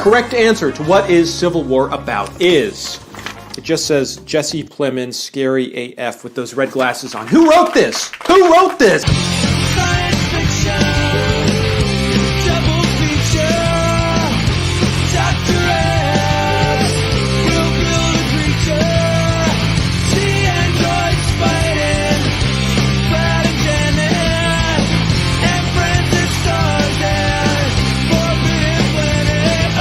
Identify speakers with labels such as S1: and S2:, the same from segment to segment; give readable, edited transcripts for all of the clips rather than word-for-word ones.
S1: correct answer to what is Civil War about is, it just says Jesse Plemons, scary AF with those red glasses on. Who wrote this? Who wrote this?
S2: Science fiction, double feature, Dr. X will build a creature, see androids fighting, Brad and Janet, and Francis stars and Forbidden Planet.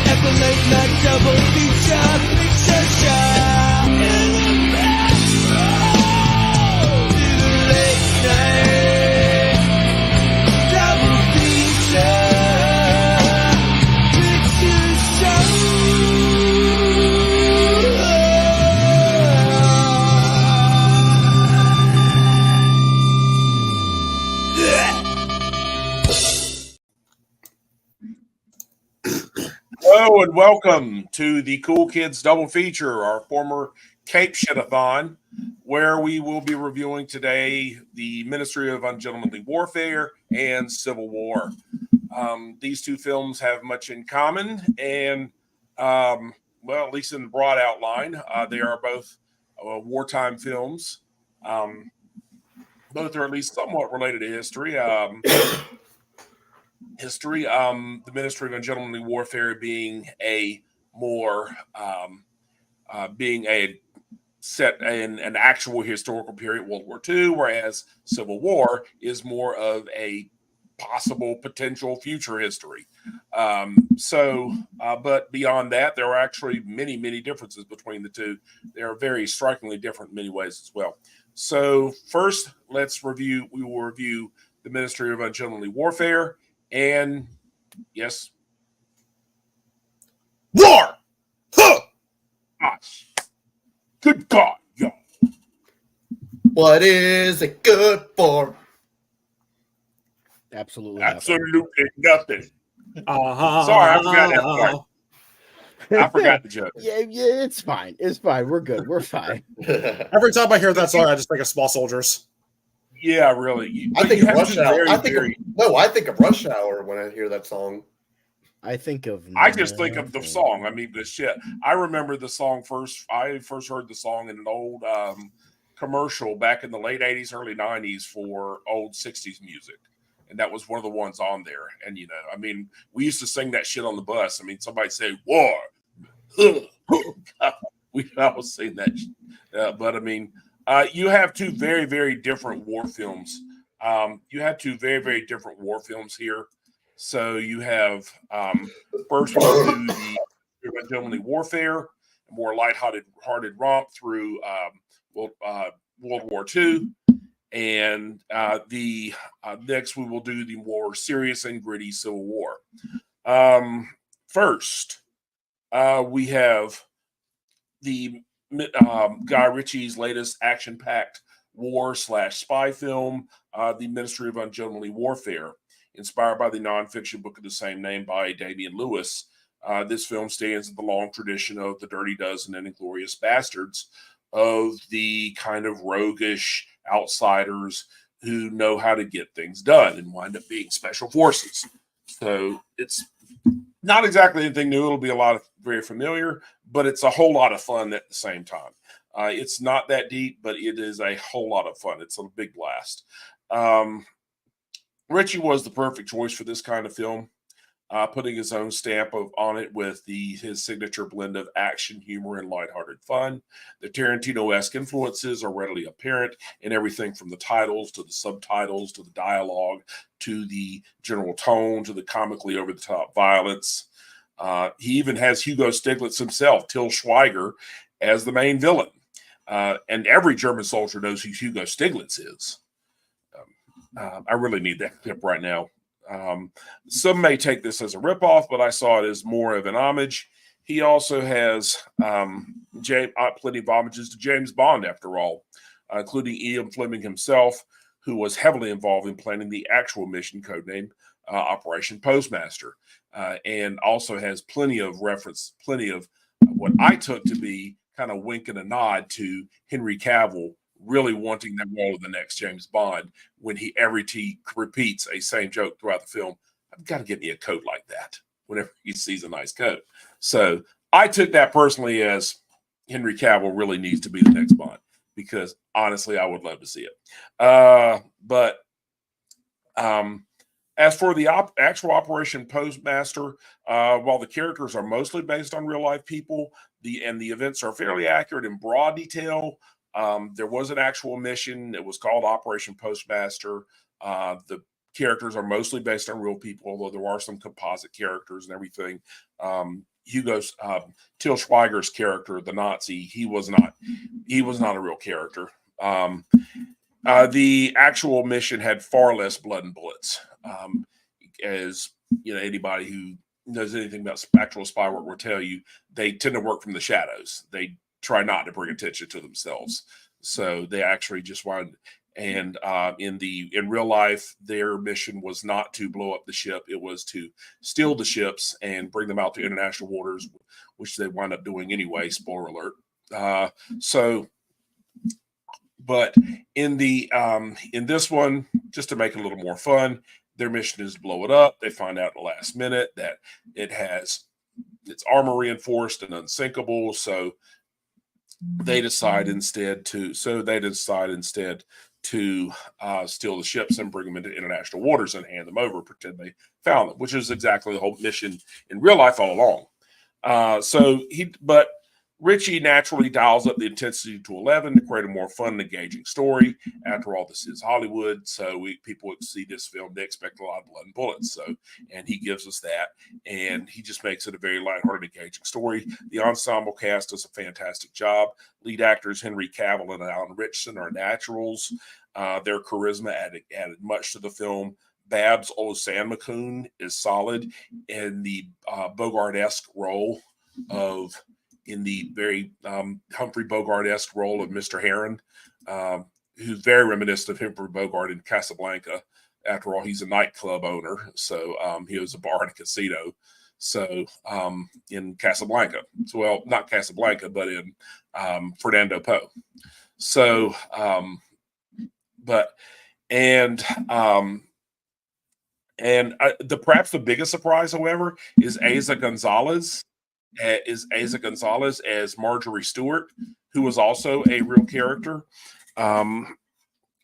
S2: And the late night double feature makes a show in the metro.
S3: Hello and welcome to the Cool Kids Double Feature, our former Capeshit-A-Thon, where we will be reviewing today the Ministry of Ungentlemanly Warfare and Civil War. These two films have much in common, and well, at least in the broad outline, they are both wartime films. Both are at least somewhat related to history. The Ministry of Ungentlemanly Warfare being a more being a set in an actual historical period, World War II, whereas Civil War is more of a possible potential future history. But beyond that, there are actually many, many differences between the two. They are very strikingly different in many ways as well. So first, we will review the Ministry of Ungentlemanly Warfare. And yes, war. Huh. Gosh. Good God, y'all.
S4: What is it good for?
S5: Absolutely
S3: nothing. Sorry, I forgot that part. I forgot the joke.
S5: Yeah, it's fine. It's fine. We're good. We're fine.
S6: Every time I hear that song, I just think of Small Soldiers.
S3: Yeah, really.
S4: I think of Rush Hour. I think of Rush Hour when I hear that song.
S5: I think of.
S3: I just think of the song. I mean, the shit. I remember the song first. I first heard the song in an old commercial back in the late '80s, early '90s for old '60s music, and that was one of the ones on there. And you know, I mean, we used to sing that shit on the bus. I mean, somebody say "war," we always sing that. But I mean. You have two very, very different war films. Here. So you have first we'll do the Ungentlemanly Warfare, a more lighthearted romp through World War II, and the next we will do the more serious and gritty Civil War. First, we have the Guy Ritchie's latest action-packed war/spy film, The Ministry of Ungentlemanly Warfare, inspired by the nonfiction book of the same name by Damian Lewis. This film stands in the long tradition of The Dirty Dozen and Inglourious Bastards, of the kind of roguish outsiders who know how to get things done and wind up being special forces. So it's not exactly anything new. It'll be a lot of very familiar, but it's a whole lot of fun at the same time. It's not that deep, but it is a whole lot of fun. It's a big blast. Ritchie was the perfect choice for this kind of film, putting his own stamp on it with his signature blend of action, humor, and lighthearted fun. The Tarantino-esque influences are readily apparent in everything from the titles to the subtitles to the dialogue to the general tone to the comically over-the-top violence. He even has Hugo Stiglitz himself, Till Schweiger, as the main villain. And every German soldier knows who Hugo Stiglitz is. I really need that clip right now. Some may take this as a ripoff, but I saw it as more of an homage. He also has plenty of homages to James Bond, after all, including Ian Fleming himself, who was heavily involved in planning the actual mission, codename Operation Postmaster, and also has plenty of what I took to be kind of wink and a nod to Henry Cavill really wanting that role of the next James Bond when he repeats a same joke throughout the film. I've got to get me a coat like that whenever he sees a nice coat. So I took that personally as Henry Cavill really needs to be the next Bond, because honestly, I would love to see it. But as for the actual Operation Postmaster, while the characters are mostly based on real life people, the events are fairly accurate in broad detail. There was an actual mission. It was called Operation Postmaster. The characters are mostly based on real people, although there are some composite characters and everything. Hugo's Til Schweiger's character, the Nazi, he was not a real character. The actual mission had far less blood and bullets. As you know, anybody who knows anything about actual spy work will tell you, they tend to work from the shadows. They try not to bring attention to themselves. So they actually just wanted, and in real life, their mission was not to blow up the ship. It was to steal the ships and bring them out to international waters, which they wound up doing anyway. Spoiler alert. But in this one, just to make it a little more fun, their mission is to blow it up. They find out at the last minute that its armor reinforced and unsinkable. So they decide instead to steal the ships and bring them into international waters and hand them over, pretend they found them, which is exactly the whole mission in real life all along. But Ritchie naturally dials up the intensity to 11 to create a more fun and engaging story. After all, this is Hollywood, so people would see this film, they expect a lot of blood and bullets. And he gives us that, and he just makes it a very lighthearted, engaging story. The ensemble cast does a fantastic job. Lead actors Henry Cavill and Alan Ritchson are naturals. Their charisma added much to the film. Babs Olusanmakoon is solid in the Bogart-esque role in the very Humphrey Bogart-esque role of Mr. Heron, who's very reminiscent of Humphrey Bogart in Casablanca. After all, he's a nightclub owner, so he was a bar and a casino. So in Casablanca, not Casablanca, but in Fernando Poe. So, perhaps the biggest surprise, however, is Eiza Gonzalez as Marjorie Stewart, who was also a real character.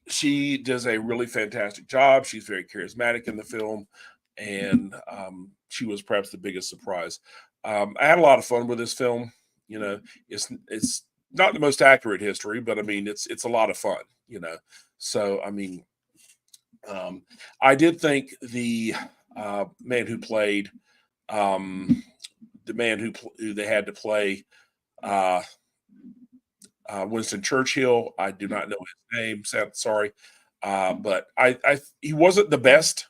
S3: She does a really fantastic job. She's very charismatic in the film, and she was perhaps the biggest surprise. I had a lot of fun with this film. You know, it's not the most accurate history, but I mean, it's a lot of fun. You know, so I mean, I did think the man who played the man who they had to play Winston Churchill. I do not know his name. Sorry, but he wasn't the best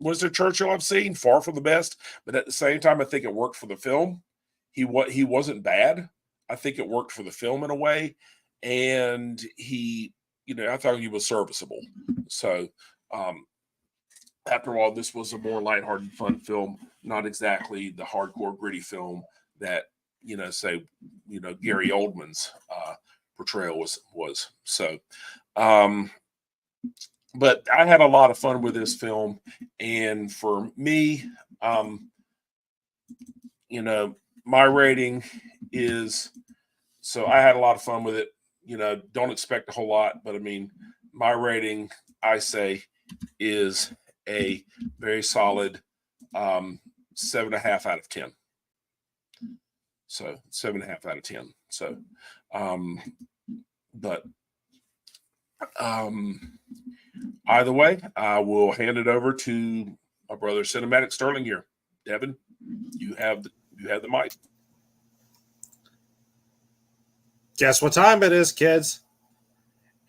S3: Winston Churchill I've seen. Far from the best, but at the same time, I think it worked for the film. He wasn't bad. I think it worked for the film in a way, and I thought he was serviceable. So. After all, this was a more lighthearted, fun film, not exactly the hardcore, gritty film that, Gary Oldman's portrayal was. So, but I had a lot of fun with this film. And for me, my rating is, so I had a lot of fun with it. Don't expect a whole lot, but I mean, my rating, I say, is a very solid 7.5 out of 10. So 7.5 out of 10. So, either way, I will hand it over to my brother Cinematic Sterling here. Devin, you have the mic.
S6: Guess what time it is, kids?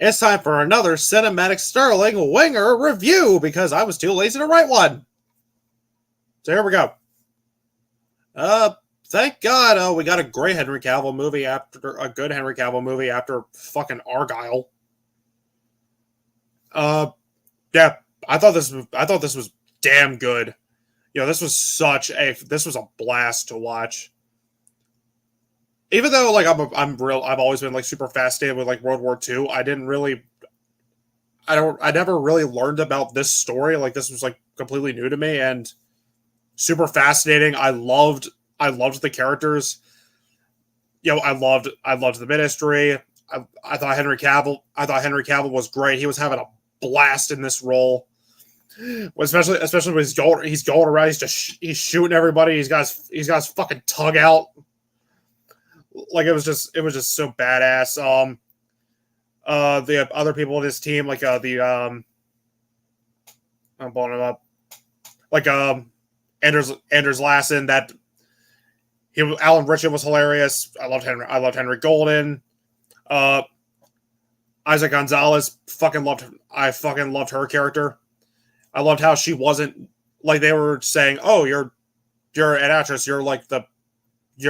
S6: It's time for another Cinematic Sterling Winger review because I was too lazy to write one. So here we go. Thank God we got a great Henry Cavill movie after a good Henry Cavill movie after fucking Argyle. Yeah, I thought this was damn good. This was a blast to watch. Even though I've always been super fascinated with World War II, I never really learned about this story. This was completely new to me and super fascinating. I loved the characters. I loved the Ministry. I thought Henry Cavill was great. He was having a blast in this role. Especially when he's going around, he's shooting everybody. He's got his fucking tug out. Like it was just so badass. The other people in his team, like I'm pulling him up, like Anders Lassen. Alan Ritchson was hilarious. I loved Henry Golden. Isaac Gonzalez, I fucking loved her character. I loved how she wasn't like they were saying, "Oh, you're an actress. You're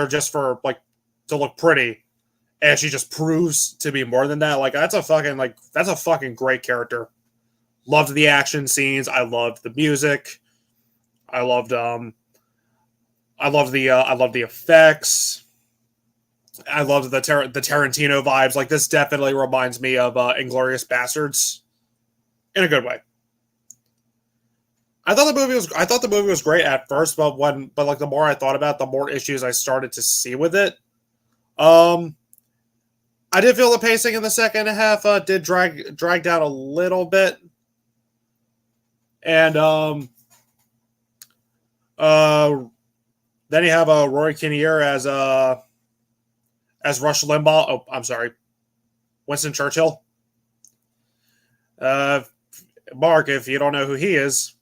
S6: just for like to look pretty," and she just proves to be more than that. Like that's a fucking great character. Loved the action scenes. I loved the music. I loved the effects. I loved the Tarantino vibes. Like this definitely reminds me of Inglourious Bastards in a good way. I thought the movie was great at first, but like the more I thought about it, the more issues I started to see with it. I did feel the pacing in the second half did drag down a little bit. And then you have Rory Kinnear as Rush Limbaugh. Oh, I'm sorry, Winston Churchill. Mark, if you don't know who he is,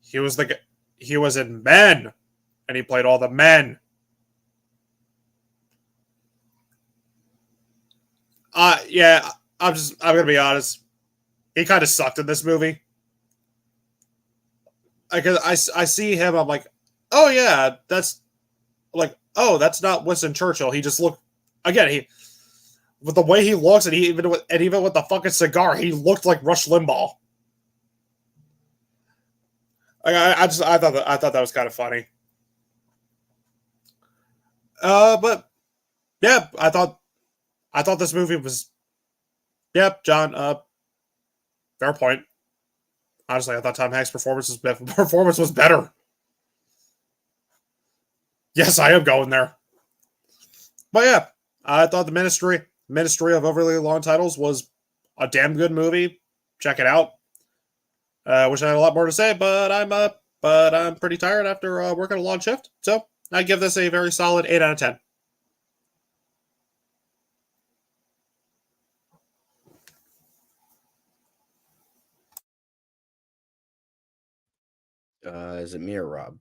S6: he was in Men, and he played all the men. Yeah, I'm gonna be honest. He kind of sucked in this movie. Because I see him, I'm like, oh yeah, that's not Winston Churchill. He just looked with the way he looks, and even with the fucking cigar, he looked like Rush Limbaugh. I thought that was kind of funny. But yeah, I thought this movie was, John. Fair point. Honestly, I thought Tom Hanks' performance was better. Yes, I am going there. But yeah, I thought the Ministry of Overly Long Titles was a damn good movie. Check it out. Wish I had a lot more to say, but I'm pretty tired after working a long shift. So I give this a very solid 8 out of 10.
S5: Is it me or Rob?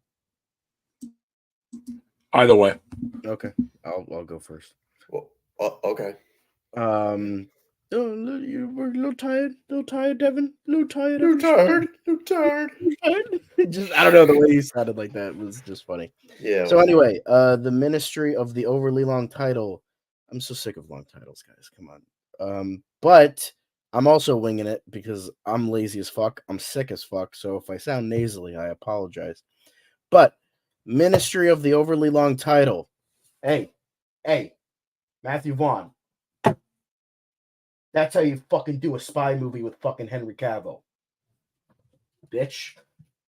S3: Either way.
S5: Okay, I'll go first.
S4: Well, okay.
S5: You were a little tired, Devin. A little tired. Just I don't know, the way you sounded like that was just funny.
S4: Yeah.
S5: So anyway, the Ministry of the Overly Long Title. I'm so sick of long titles, guys. Come on. But I'm also winging it because I'm lazy as fuck. I'm sick as fuck. So if I sound nasally, I apologize. But Ministry of the Overly Long Title. Hey, Matthew Vaughn. That's how you fucking do a spy movie with fucking Henry Cavill. Bitch.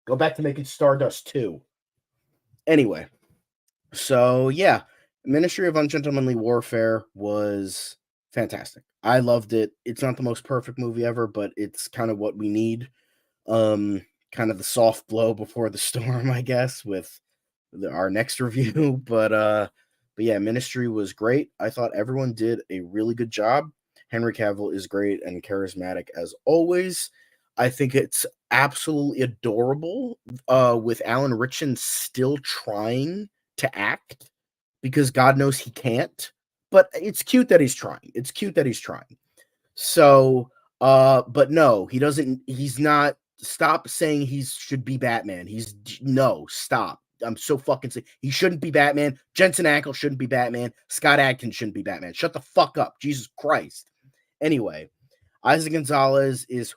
S5: Go back to making Stardust 2. Anyway. So, yeah. Ministry of Ungentlemanly Warfare was fantastic. I loved it. It's not the most perfect movie ever, but it's kind of what we need. Kind of the soft blow before the storm, I guess, with our next review. But yeah, Ministry was great. I thought everyone did a really good job. Henry Cavill is great and charismatic as always. I think it's absolutely adorable with Alan Ritchson still trying to act because God knows he can't. But it's cute that he's trying. So, but no, he doesn't. He's not. Stop saying he should be Batman. Stop. I'm so fucking sick. He shouldn't be Batman. Jensen Ackles shouldn't be Batman. Scott Adkins shouldn't be Batman. Shut the fuck up. Jesus Christ. Anyway, Isaac Gonzalez is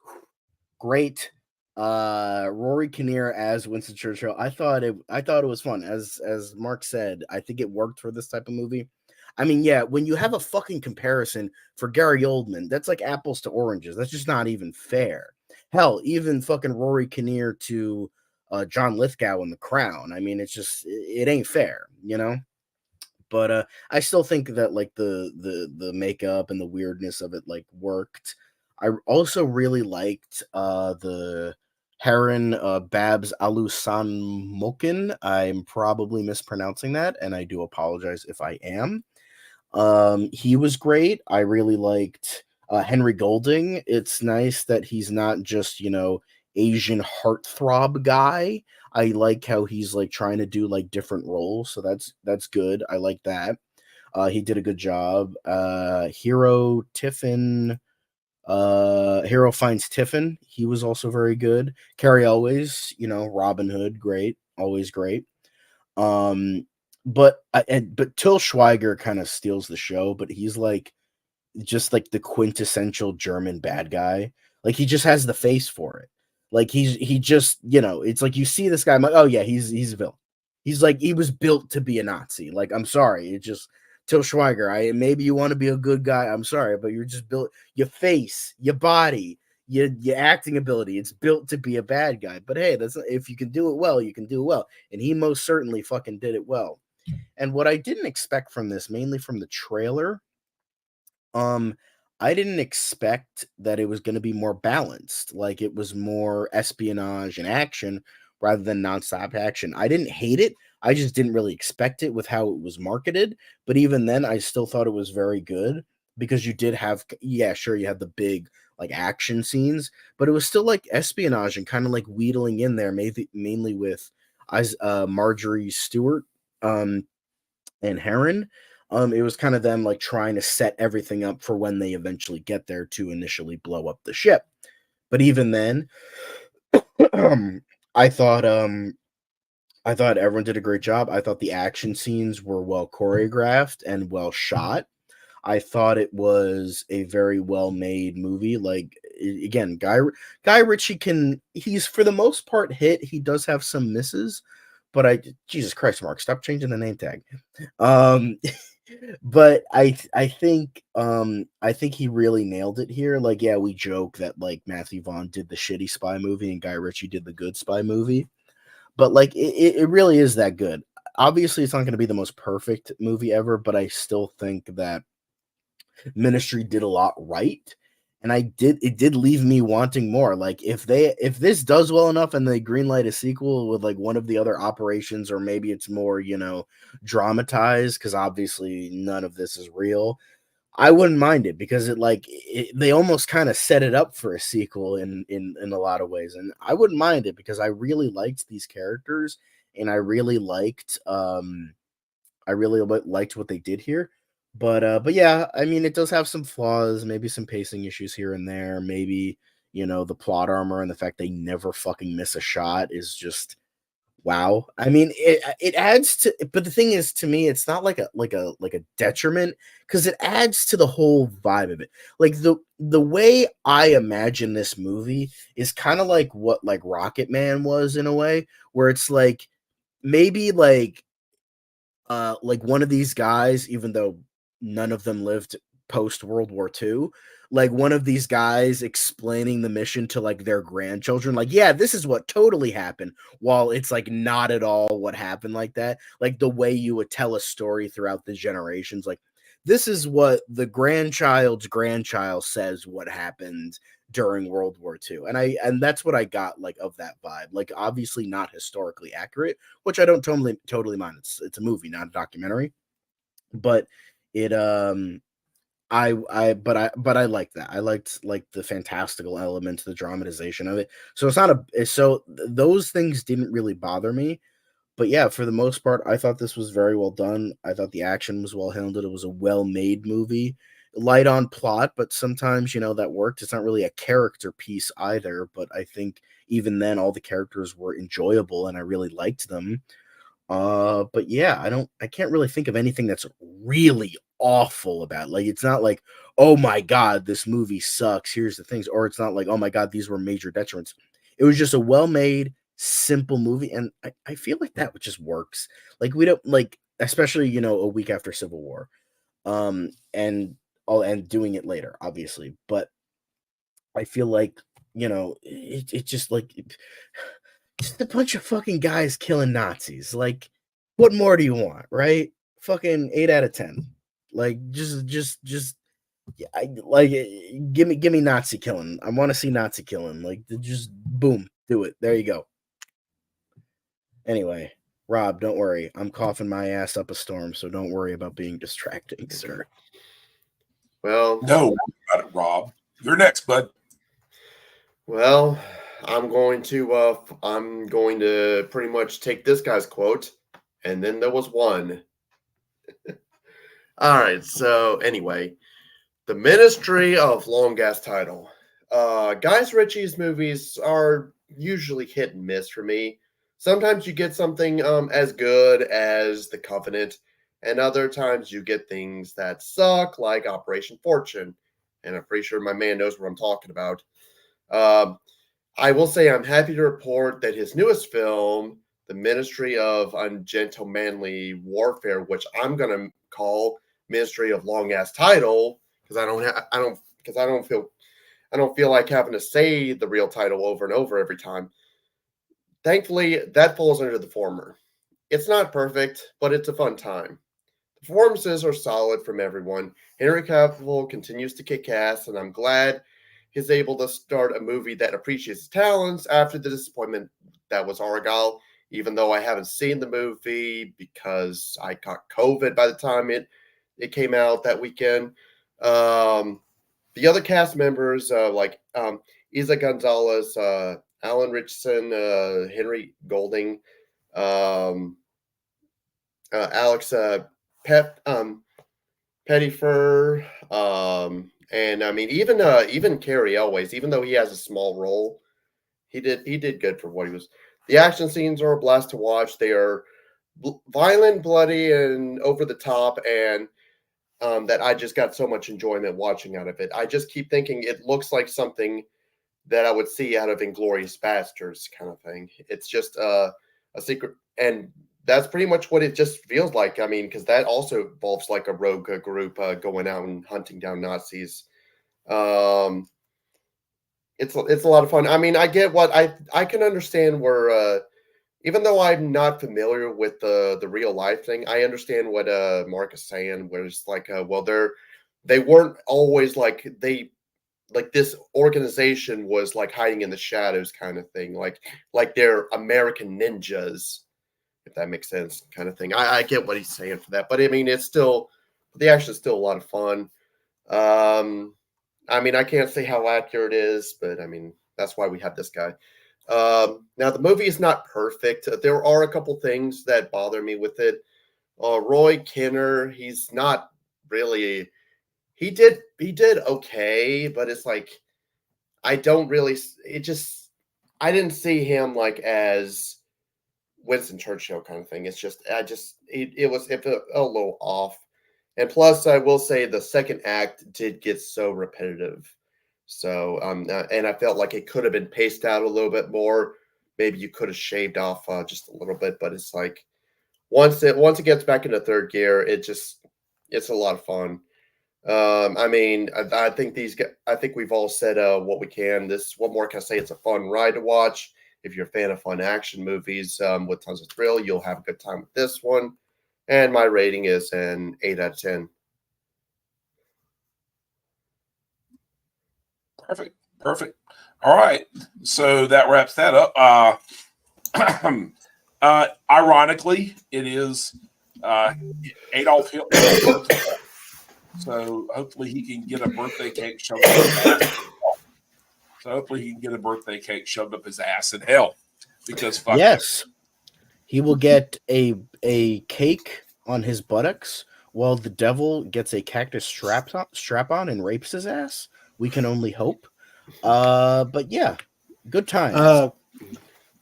S5: great. Rory Kinnear as Winston Churchill. I thought it was fun. As Mark said, I think it worked for this type of movie. I mean, yeah, when you have a fucking comparison for Gary Oldman, that's like apples to oranges. That's just not even fair. Hell, even fucking Rory Kinnear to John Lithgow in The Crown. I mean, it's just it ain't fair, you know. But I still think that like the makeup and the weirdness of it like worked. I also really liked the Heron Babs Alusanmokin. I'm probably mispronouncing that, and I do apologize if I am. He was great. I really liked Henry Golding. It's nice that he's not just, Asian heartthrob guy. I like how he's like trying to do like different roles, so that's good. I like that. He did a good job. Hero Tiffin, Hero finds Tiffin. He was also very good. Carrie Elways, Robin Hood, great, always great. But Till Schweiger kind of steals the show, but he's like just like the quintessential German bad guy. Like he just has the face for it. Like he just, it's like you see this guy, I'm like, oh yeah, he's a villain. He's like he was built to be a Nazi. Like, I'm sorry, it just Till Schweiger. Maybe you want to be a good guy. I'm sorry, but you're just built your face, your body, your acting ability. It's built to be a bad guy. But hey, that's if you can do it well, you can do it well. And he most certainly fucking did it well. And what I didn't expect from this, mainly from the trailer, I didn't expect that it was going to be more balanced. Like it was more espionage and action rather than nonstop action. I didn't hate it. I just didn't really expect it with how it was marketed. But even then, I still thought it was very good because you did have, yeah, sure, you had the big like action scenes, but it was still like espionage and kind of like wheedling in there, maybe mainly with Marjorie Stewart and Heron. It was kind of them like trying to set everything up for when they eventually get there to initially blow up the ship. But even then, I thought I thought everyone did a great job. I thought the action scenes were well choreographed and well shot. I thought it was a very well made movie. Like again, Guy Ritchie he's for the most part hit. He does have some misses, but Jesus Christ, Mark, stop changing the name tag. Um but I think he really nailed it here. Like, yeah, we joke that like Matthew Vaughn did the shitty spy movie and Guy Ritchie did the good spy movie, but like it really is that good. Obviously, it's not going to be the most perfect movie ever, but I still think that Ministry did a lot right. And it did leave me wanting more. Like if this does well enough and they greenlight a sequel with like one of the other operations, or maybe it's more, dramatized, because obviously none of this is real. I wouldn't mind it because they almost kind of set it up for a sequel in a lot of ways. And I wouldn't mind it because I really liked these characters and I really liked what they did here. But yeah, I mean, it does have some flaws, maybe some pacing issues here and there. Maybe, the plot armor and the fact they never fucking miss a shot is just wow. I mean, it adds to, but the thing is, to me, it's not like a detriment because it adds to the whole vibe of it. Like the way I imagine this movie is kind of like what like Rocket Man was in a way, where it's like maybe like one of these guys, even though none of them lived post World War II, like one of these guys explaining the mission to like their grandchildren, like, yeah, this is what totally happened, while it's like not at all what happened like that. Like the way you would tell a story throughout the generations, like this is what the grandchild's grandchild says what happened during World War II. And that's what I got like of that vibe. Like obviously not historically accurate, which I don't totally mind. It's a movie, not a documentary. But it but I like that. I liked like the fantastical elements, the dramatization of it. So it's not those things didn't really bother me. But yeah, for the most part, I thought this was very well done. I thought the action was well handled. It was a well-made movie. Light on plot, but sometimes, that worked. It's not really a character piece either, but I think even then all the characters were enjoyable and I really liked them. But yeah, I can't really think of anything that's really awful about it. Like it's not like, oh my god, this movie sucks. Here's the things, or it's not like, oh my god, these were major detriments. It was just a well-made, simple movie, and I feel like that just works. Like we don't like, especially a week after Civil War, and doing it later, obviously. But I feel like it just like just a bunch of fucking guys killing Nazis. Like, what more do you want, right? Fucking 8 out of 10. Like, just yeah, give me Nazi killing. I want to see Nazi killing. Like, just boom, do it. There you go. Anyway, Rob, don't worry. I'm coughing my ass up a storm, so don't worry about being distracting, sir.
S4: Well,
S3: No, not it, Rob. You're next, bud.
S4: well, I'm going to pretty much take this guy's quote, and then there was one. All right. So anyway, the Ministry of Long Gas Title. Guys Ritchie's movies are usually hit and miss for me. Sometimes you get something as good as The Covenant, and other times you get things that suck, like Operation Fortune. And I'm pretty sure my man knows what I'm talking about. I will say I'm happy to report that his newest film, The Ministry of Ungentlemanly Warfare, which I'm gonna call Ministry of Long Ass Title, because I don't feel like having to say the real title over and over every time. Thankfully, that falls under the former. It's not perfect, but it's a fun time. The performances are solid from everyone. Henry Cavill continues to kick ass, and I'm glad he's able to start a movie that appreciates his talents after the disappointment that was Argyle, even though I haven't seen the movie because I got COVID by the time it came out that weekend. The other cast members, like Isa Gonzalez, Alan Richardson, Henry Golding, Alex Pettyfer, and I mean even Cary Elways, even though he has a small role, he did good for what he was. The action scenes are a blast to watch. They are violent, bloody, and over the top, and that I just got so much enjoyment watching out of it. I just keep thinking it looks like something that I would see out of Inglourious Basterds kind of thing. It's just a secret, and that's pretty much what it just feels like. I mean, because that also involves like a rogue group going out and hunting down Nazis. It's a lot of fun. I mean, I get what I can understand where even though I'm not familiar with the real life thing, I understand what Mark is saying. Where it's like, well, they weren't always like this organization was like hiding in the shadows, kind of thing. Like they're American ninjas, if that makes sense, kind of thing. I get what he's saying for that, but I mean, the action is still a lot of fun. I mean, I can't say how accurate it is, but I mean, that's why we have this guy. Now the movie is not perfect. There are a couple things that bother me with it. Roy Kinner, he's not really. He did okay, but it's like I don't really. I didn't see him like as Winston Churchill kind of thing. It's just it felt a little off. And plus, I will say the second act did get so repetitive. So, and I felt like it could have been paced out a little bit more. Maybe you could have shaved off just a little bit, but it's like once it gets back into third gear, it's a lot of fun. I mean, I think we've all said what we can. What more can I say? It's a fun ride to watch. If you're a fan of fun action movies with tons of thrill, you'll have a good time with this one. And my rating is an 8 out of 10.
S3: Perfect. All right. So that wraps that up. Ironically, it is Adolf Hitler. So hopefully he can get a birthday cake shoved up his ass in hell. Because fuck
S5: yes. He will get a cake on his buttocks while the devil gets a cactus strap on and rapes his ass. We can only hope. But yeah, good times.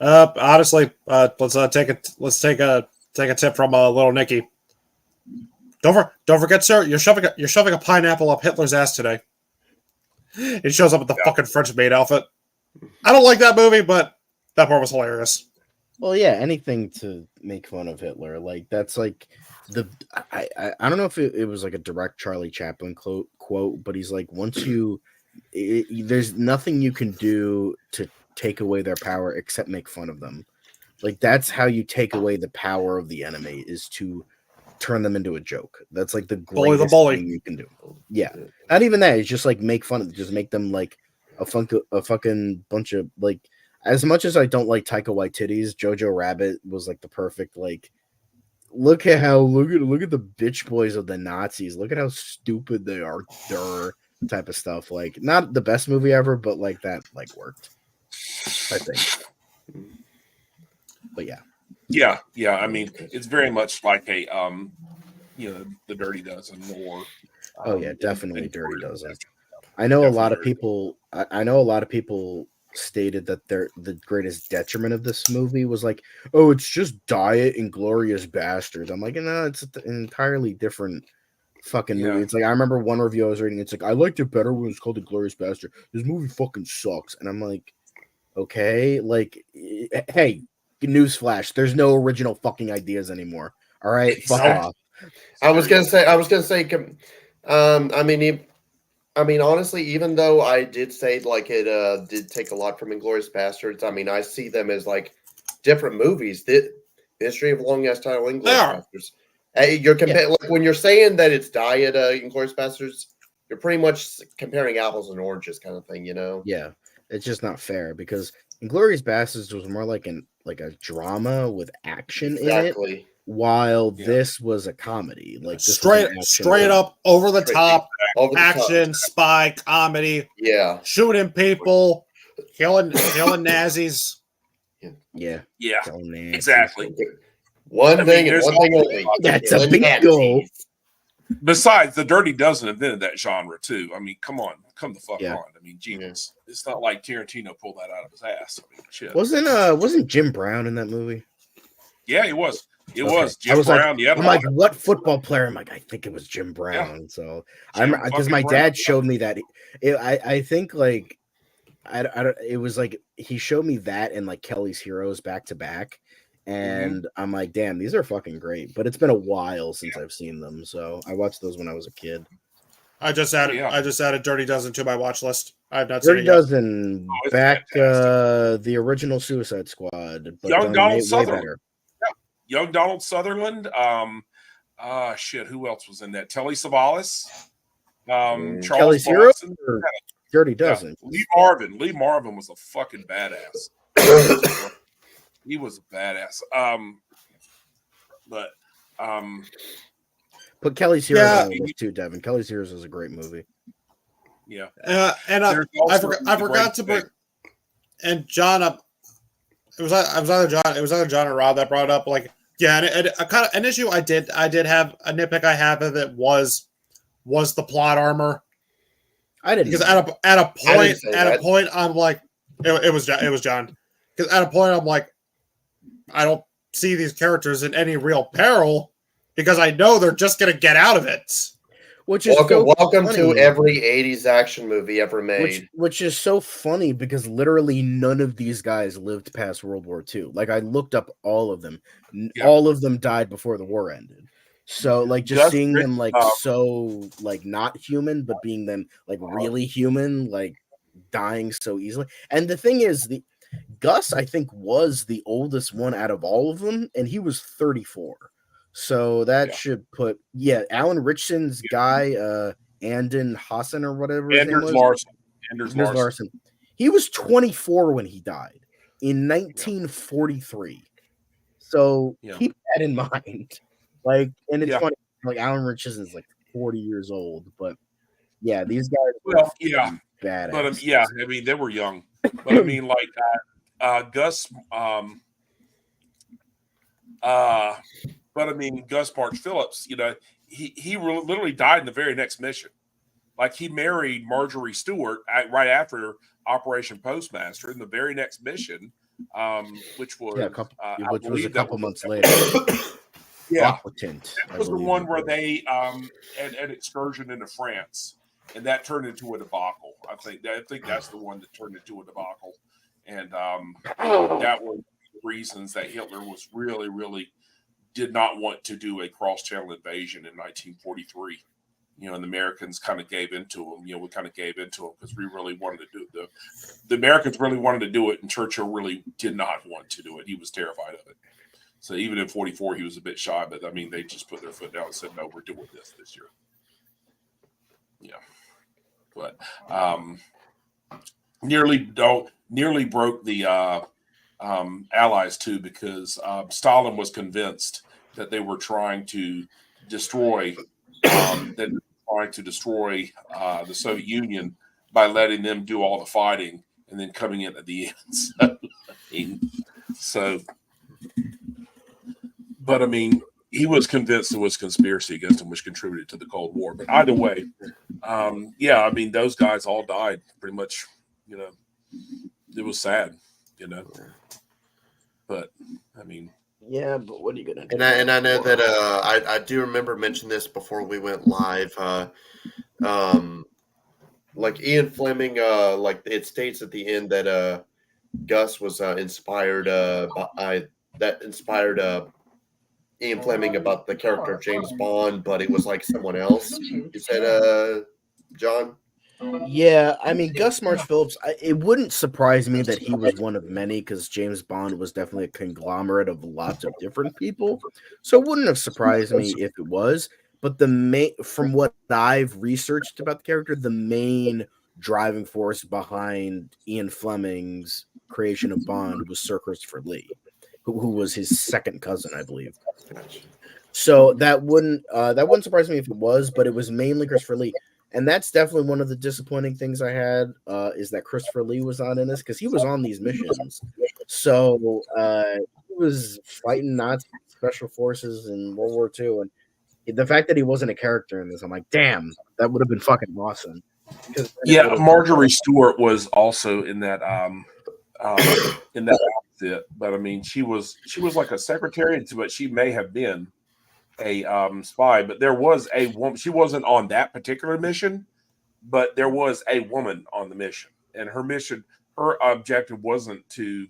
S6: Honestly, let's take a tip from little Nicky. Don't forget, sir. You're shoving a pineapple up Hitler's ass today. It shows up with the fucking French maid outfit. I don't like that movie, but that part was hilarious.
S5: Well, yeah, anything to make fun of Hitler, like that's like I don't know if it was like a direct Charlie Chaplin quote, but he's like, once you there's nothing you can do to take away their power except make fun of them. Like that's how you take away the power of the enemy, is to turn them into a joke. That's like the
S6: Bully the
S5: greatest
S6: bully.
S5: thing you can do. Yeah, not even that. It's just like make fun of them. Just make them like a fucking bunch of like. As much as I don't like Taika Waititi's, Jojo Rabbit was like the perfect like. Look at the bitch boys of the Nazis. Look at how stupid they are. Type of stuff. Like not the best movie ever, but like that like worked. I think. But yeah.
S3: Yeah. I mean, it's very much like a the Dirty Dozen or.
S5: Oh yeah, definitely Dirty Dozen. I know a lot of people. I know a lot of people stated that the greatest detriment of this movie was like, oh, it's just Diet and Glorious Bastards. I'm like, no, it's an entirely different fucking movie. It's like I remember one review I was reading. It's like I liked it better when it was called The Glorious Bastard. This movie fucking sucks, and I'm like, okay, like, hey, newsflash, there's no original fucking ideas anymore. All right, fuck off.
S4: I was gonna say. I mean, honestly, even though I did say like it did take a lot from Inglourious Bastards, I mean, I see them as like different movies. The History of Long Ass Title, Inglourious Bastards. You're comparing like when you're saying that it's Diet Inglourious Bastards, you're pretty much comparing apples and oranges, kind of thing, you know?
S5: Yeah, it's just not fair because Inglourious Bastards was more like a drama with action in it, while this was a comedy. Like this
S6: straight up over the top action spy comedy.
S4: Yeah,
S6: shooting people, killing Nazis.
S5: Yeah,
S3: exactly.
S4: One thing only.
S5: That's a bingo.
S3: Besides, the Dirty Dozen invented that genre too. I mean, come the fuck on. I mean, genius. It's not like Tarantino pulled that out of his ass. I mean, shit.
S5: Wasn't Jim Brown in that movie?
S3: Yeah, he was. It was Jim Brown.
S5: I'm like, what football player? I'm like, I think it was Jim Brown. Yeah. So I'm because my dad showed me that. I think like it was like he showed me that and like Kelly's Heroes back to back, and I'm like, damn, these are fucking great. But it's been a while since I've seen them, so I watched those when I was a kid.
S6: I just added Dirty Dozen to my watch list. I've not
S5: Dirty
S6: seen it yet.
S5: Dozen back the original Suicide Squad, but
S3: Young Donald
S5: way
S3: Sutherland.
S5: better.
S3: Young Donald Sutherland. Shit. Who else was in that? Telly Savalas. Charles
S5: Kelly's Heroes. Dirty Dozen.
S3: Yeah. Lee Marvin was a fucking badass. He was a badass.
S5: Put Kelly's Heroes on the list too, Devin. Kelly's Heroes is a great movie.
S3: Yeah.
S6: And I forgot to bring and John up. It was either John or Rob that brought up like and a kind of an issue I did have a nitpick I have of it was the plot armor.
S5: I didn't
S6: because at a point I'm like it was John because at a point I'm like I don't see these characters in any real peril because I know they're just gonna get out of it.
S5: Which is
S4: welcome to every 80s action movie ever made.
S5: Which is so funny because literally none of these guys lived past World War II. Like I looked up all of them. Yeah. All of them died before the war ended. So like just seeing them like so like not human, but being them like really human, like dying so easily. And the thing is, Gus, I think, was the oldest one out of all of them, and he was 34. So that should put Alan Richson's guy, Andon Hassan or whatever his name was. Anders Larson. He was 24 when he died in 1943. So keep that in mind. Like, and it's funny, like Alan Richardson is like 40 years old, but these guys badass.
S3: But I mean they were young. But I mean like Gus but I mean, Gus March Phillips, you know, he literally died in the very next mission. Like he married Marjorie Stewart right after Operation Postmaster in the very next mission, which was
S5: a couple months later.
S3: That was the one where they had an excursion into France, and that turned into a debacle. I think that's the one that turned into a debacle, and that was the reasons that Hitler was really, really did not want to do a cross-channel invasion in 1943. and the Americans kind of gave into him. We kind of gave into him because we really wanted to do it. The Americans really wanted to do it, and Churchill really did not want to do it. He was terrified of it. So even in 44, he was a bit shy, but I mean, they just put their foot down and said, "No, we're doing this year." Yeah, but nearly broke the Allies too, because Stalin was convinced that they were trying to destroy the Soviet Union by letting them do all the fighting and then coming in at the end. But I mean, he was convinced there was conspiracy against him, which contributed to the Cold War. But either way, I mean, those guys all died pretty much. It was sad, But I mean,
S5: yeah. But what are you gonna do?
S4: And I know that I do remember mentioning this before we went live. Like Ian Fleming, like it states at the end that Gus was inspired Ian Fleming about the character of James Bond, but it was like someone else. You said, John?
S5: Yeah, I mean, Gus March Phillips, it wouldn't surprise me that he was one of many, because James Bond was definitely a conglomerate of lots of different people. So it wouldn't have surprised me if it was. But from what I've researched about the character, the main driving force behind Ian Fleming's creation of Bond was Sir Christopher Lee, who was his second cousin, I believe. So that wouldn't surprise me if it was, but it was mainly Christopher Lee. And that's definitely one of the disappointing things I had, is that Christopher Lee was not in this, because he was on these missions. So he was fighting Nazi special forces in World War II. And the fact that he wasn't a character in this, I'm like, damn, that would have been fucking awesome.
S3: Yeah, Marjorie Stewart was also in that outfit. But I mean, she was like a secretary, but she may have been a spy. But there was a woman. She wasn't on that particular mission, but there was a woman on the mission, and her objective wasn't to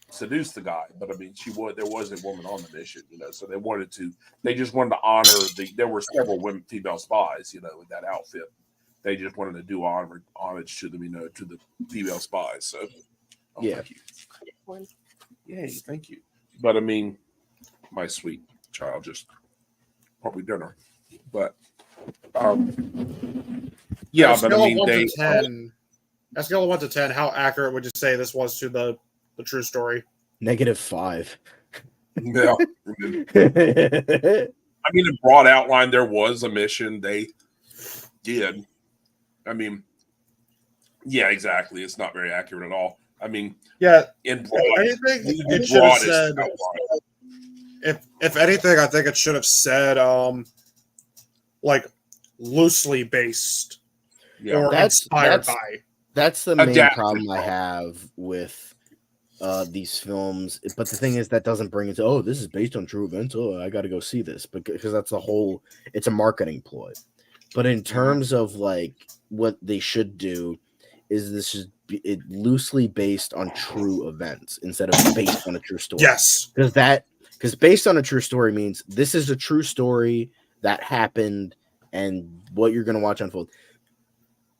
S3: seduce the guy, but I mean, there was a woman on the mission, so they just wanted to honor there were several female spies, in that outfit. They just wanted to do homage to them, to the female spies. So
S5: yeah.
S3: Thank you. Yay, thank you. But I mean, my sweet child just probably dinner. But yeah, but I mean,
S6: a scale of 1 to 10, how accurate would you say this was to the true story?
S5: -5.
S3: Yeah. I mean, in broad outline, there was a mission they did. I mean, yeah, exactly. It's not very accurate at all. I mean,
S6: yeah.
S3: In broad,
S6: anything it should have said. If anything, I think it should have said like loosely based, or inspired by.
S5: That's the main problem I have with these films. But the thing is, that doesn't bring it to, this is based on true events. Oh, I got to go see this, because that's it's a marketing ploy. But in terms of like what they should do, is this is it loosely based on true events instead of based on a true story.
S6: Yes,
S5: because based on a true story means this is a true story that happened, and what you're going to watch unfold.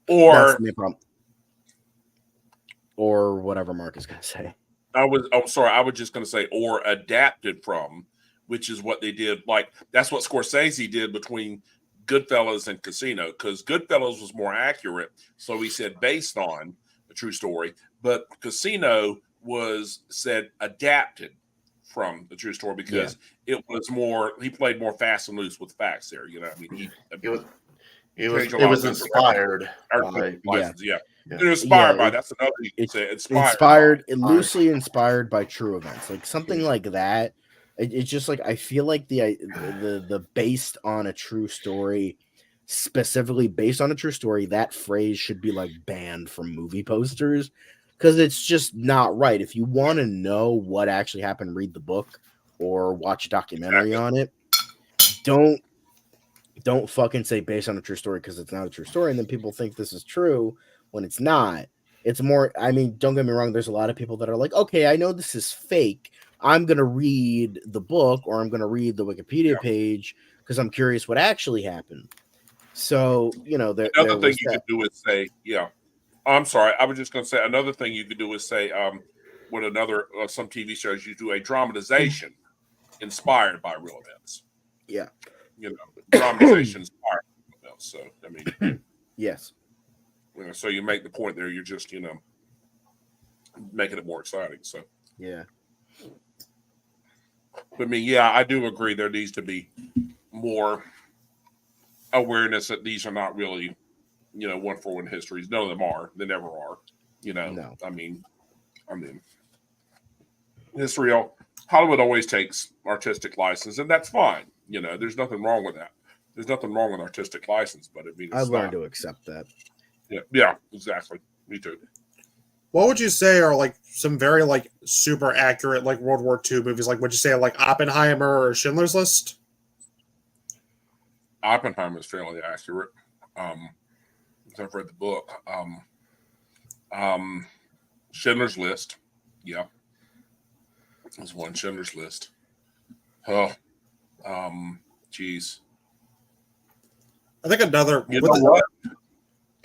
S5: That's the main problem. Or whatever Mark is going to say.
S3: I was just going to say, or adapted from, which is what they did. Like, that's what Scorsese did between Goodfellas and Casino, because Goodfellas was more accurate. So he said based on a true story, but Casino said adapted from the true story, because it was more, he played more fast and loose with facts there. I mean,
S4: it was inspired.
S3: Inspired by, that's another thing you say.
S5: Loosely inspired by true events, like something like that. It's just like, I feel like the based on a true story, specifically based on a true story, that phrase should be like banned from movie posters, because it's just not right. If you want to know what actually happened, read the book or watch a documentary on it. Don't fucking say based on a true story, because it's not a true story, and then people think this is true when it's not. It's more, I mean, don't get me wrong, there's a lot of people that are like, okay, I know this is fake, I'm going to read the book, or I'm going to read the Wikipedia page because I'm curious what actually happened. So there
S3: Another thing
S5: was
S3: you
S5: that.
S3: could do is say, yeah. I'm sorry. I was just going to say another thing you could do is say, with another some TV shows, you do a dramatization inspired by real events.
S5: Yeah.
S3: Dramatization inspired by real events. So I mean,
S5: Yes.
S3: so you make the point there. You're just making it more exciting. So
S5: Yeah.
S3: I mean, yeah, I do agree. There needs to be more awareness that these are not really, one for one histories. None of them are. They never are.
S5: No.
S3: I mean, it's real. Hollywood always takes artistic license, and that's fine. There's nothing wrong with that. There's nothing wrong with artistic license, but I mean,
S5: I
S3: it's
S5: learned
S3: not.
S5: to accept that.
S3: Yeah, exactly. Me too.
S6: What would you say are like some very like super accurate like World War II movies? Like, would you say like Oppenheimer or Schindler's List?
S3: Oppenheimer is fairly accurate. I've read the book. Schindler's List. Yeah. There's one Schindler's List. Oh, geez.
S6: I think another.
S3: You know what?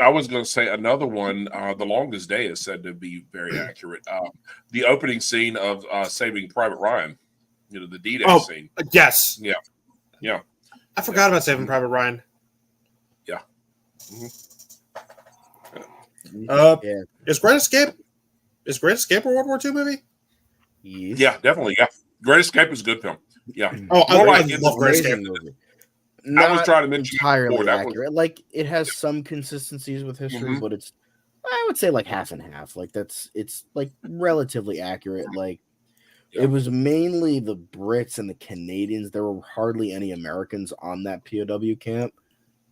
S3: I was going to say another one. The Longest Day is said to be very accurate. The opening scene of Saving Private Ryan. The D-Day scene.
S6: Yes.
S3: Yeah. Yeah.
S6: I forgot about Saving Private Ryan.
S3: Yeah.
S5: Yeah.
S6: Is Great Escape a World War II movie?
S5: Yes.
S3: Yeah, definitely. Yeah. Great Escape is a good film. Yeah.
S6: Oh, I
S3: More like
S6: love Great Escape.
S5: Amazing movie.
S3: I was trying to mention
S5: entirely
S3: before, that was-
S5: accurate. Like it has some consistencies with history,
S3: Mhm.
S5: but I would say like half and half. Like it's like relatively accurate. Like
S3: Yeah.
S5: it was mainly the Brits and the Canadians. There were hardly any Americans on that POW camp.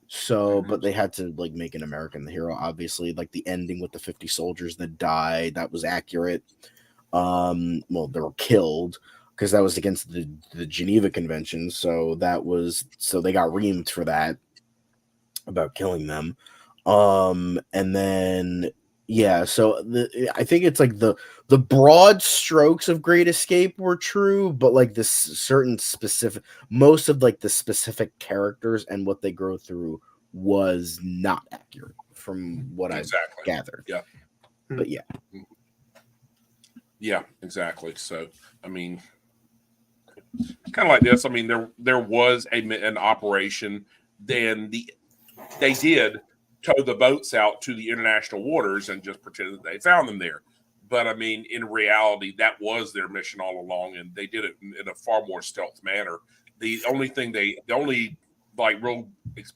S5: So, but they had to like make an American the hero. Obviously, like the ending with the 50 soldiers that died, that was accurate. Well, they were killed because that was against the Geneva Convention. So they got reamed for that about killing them. And then so I think it's like the broad strokes of Great Escape were true, but like this certain specific, most of like the specific characters and what they grow through was not accurate from what I've gathered.
S3: Yeah.
S5: But yeah.
S3: Yeah, exactly. So, I mean, kind of like this. I mean, there was an operation. Then they did tow the boats out to the international waters and just pretend that they found them there. But I mean, in reality, that was their mission all along, and they did it in a far more stealth manner. The only like real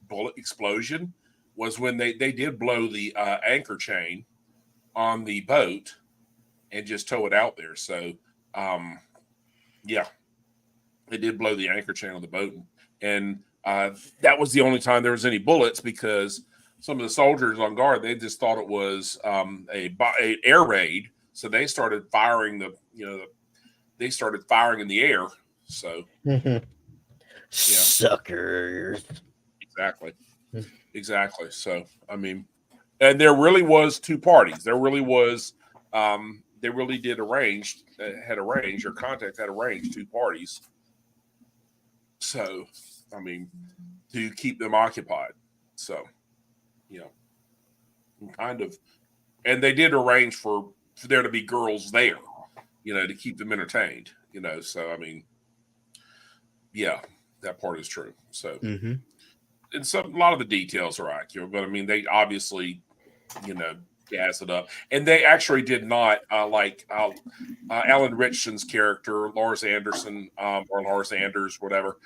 S3: bullet explosion was when they did blow the anchor chain on the boat and just tow it out there. So, yeah, they did blow the anchor chain on the boat, and that was the only time there was any bullets because some of the soldiers on guard, they just thought it was a air raid, so they started firing they started firing in the air. So,
S5: Suckers.
S3: Exactly. So, I mean, and there really was two parties. There really was. They really did had arranged two parties. So, I mean, to keep them occupied. So, kind of, and they did arrange for there to be girls there, to keep them entertained, So, I mean, yeah, that part is true. So, and a lot of the details are accurate, but I mean, they obviously, gas it up, and they actually did not like Alan Richson's character, Lars Anderson, or Lars Anders, whatever,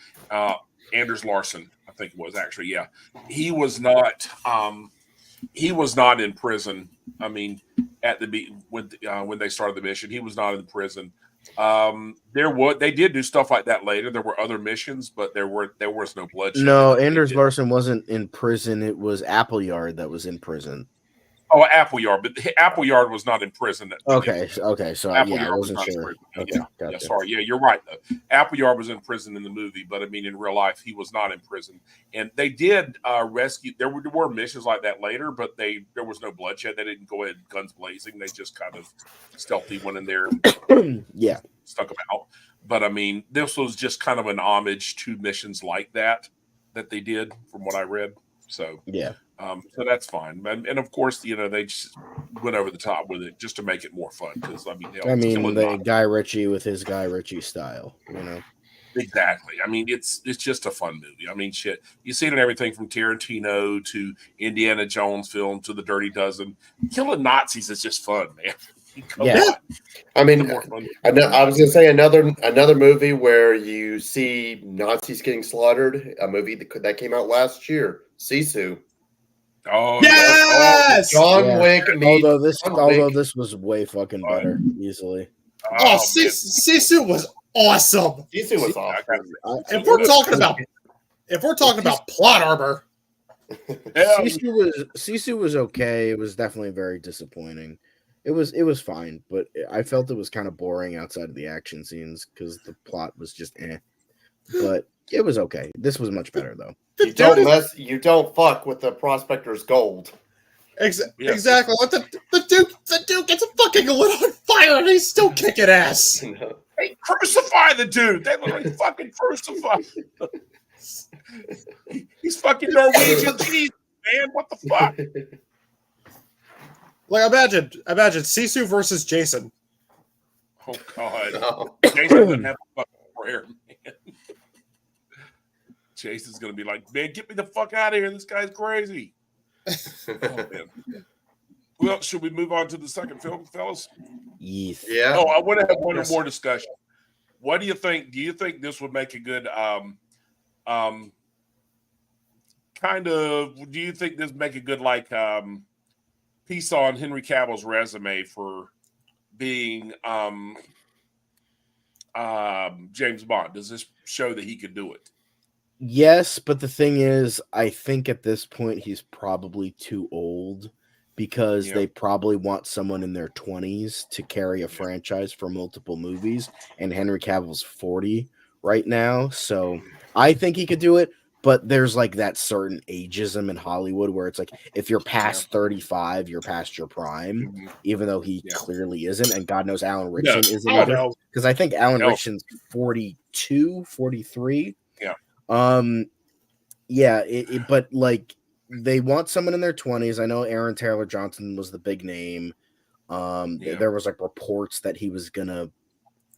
S3: Anders Larson, I think it was actually, yeah, he was not in prison. I mean, when they started the mission, he was not in prison. They did do stuff like that later. There were other missions, but there was no bloodshed.
S5: No, Anders Larson wasn't in prison. It was Appleyard that was in prison.
S3: Oh, Appleyard, but Appleyard was not in prison.
S5: Okay, so
S3: Appleyard
S5: I wasn't
S3: was not
S5: sure.
S3: in prison.
S5: Okay,
S3: Yeah,
S5: gotcha.
S3: sorry. Yeah, you're right though. Appleyard was in prison in the movie, but I mean, in real life, he was not in prison. And they did rescue. There were missions like that later, but there was no bloodshed. They didn't go ahead guns blazing. They just kind of stealthy went in there and stuck them out. But I mean, this was just kind of an homage to missions like that they did, from what I read. So
S5: Yeah.
S3: so that's fine. And of course, they just went over the top with it just to make it more fun. Because killing
S5: the Guy Ritchie with his Guy Ritchie style,
S3: Exactly. I mean, it's just a fun movie. I mean, shit. You see it in everything from Tarantino to Indiana Jones film to The Dirty Dozen. Killing Nazis is just fun, man. Come on.
S4: I mean,
S3: More fun.
S4: I was gonna say another movie where you see Nazis getting slaughtered. A movie that came out last year, Sisu.
S3: Oh
S6: Yes!
S4: John Wick.
S5: Although this was way fucking better, easily.
S6: Oh, Sisu was awesome.
S4: Sisu was awesome.
S6: If we're talking about plot armor,
S5: Sisu was okay. It was definitely very disappointing. It was fine, but I felt it was kind of boring outside of the action scenes because the plot was just eh. But it was okay. This was much better though.
S4: You don't fuck with the prospector's gold.
S6: Exactly. What the dude gets a fucking lit on fire and he's still kicking ass.
S3: They crucify the dude. They literally fucking crucify him. He's fucking Norwegian cheese, man. What the fuck?
S6: Like imagine Sisu versus Jason.
S3: Oh god. No. Jason doesn't have a fucking prayer, man. Jason's gonna be like, man, get me the fuck out of here. This guy's crazy. Oh, man. Well, should we move on to the second film, fellas?
S5: Yes.
S4: Yeah.
S3: Oh, I want to have one more discussion. What do you think? Do you think this would make a good do you think this would make a good piece on Henry Cavill's resume for being James Bond? Does this show that he could do it?
S5: Yes, but the thing is, I think at this point he's probably too old because they probably want someone in their 20s to carry a franchise for multiple movies, and Henry Cavill's 40 right now, so I think he could do it, but there's like that certain ageism in Hollywood where it's like, if you're past 35, you're past your prime, even though he clearly isn't, and God knows Alan Rickson isn't either, because I think Alan Rickson's 42, 43. But like they want someone in their 20s. I know Aaron Taylor Johnson was the big name. There was like reports that he was gonna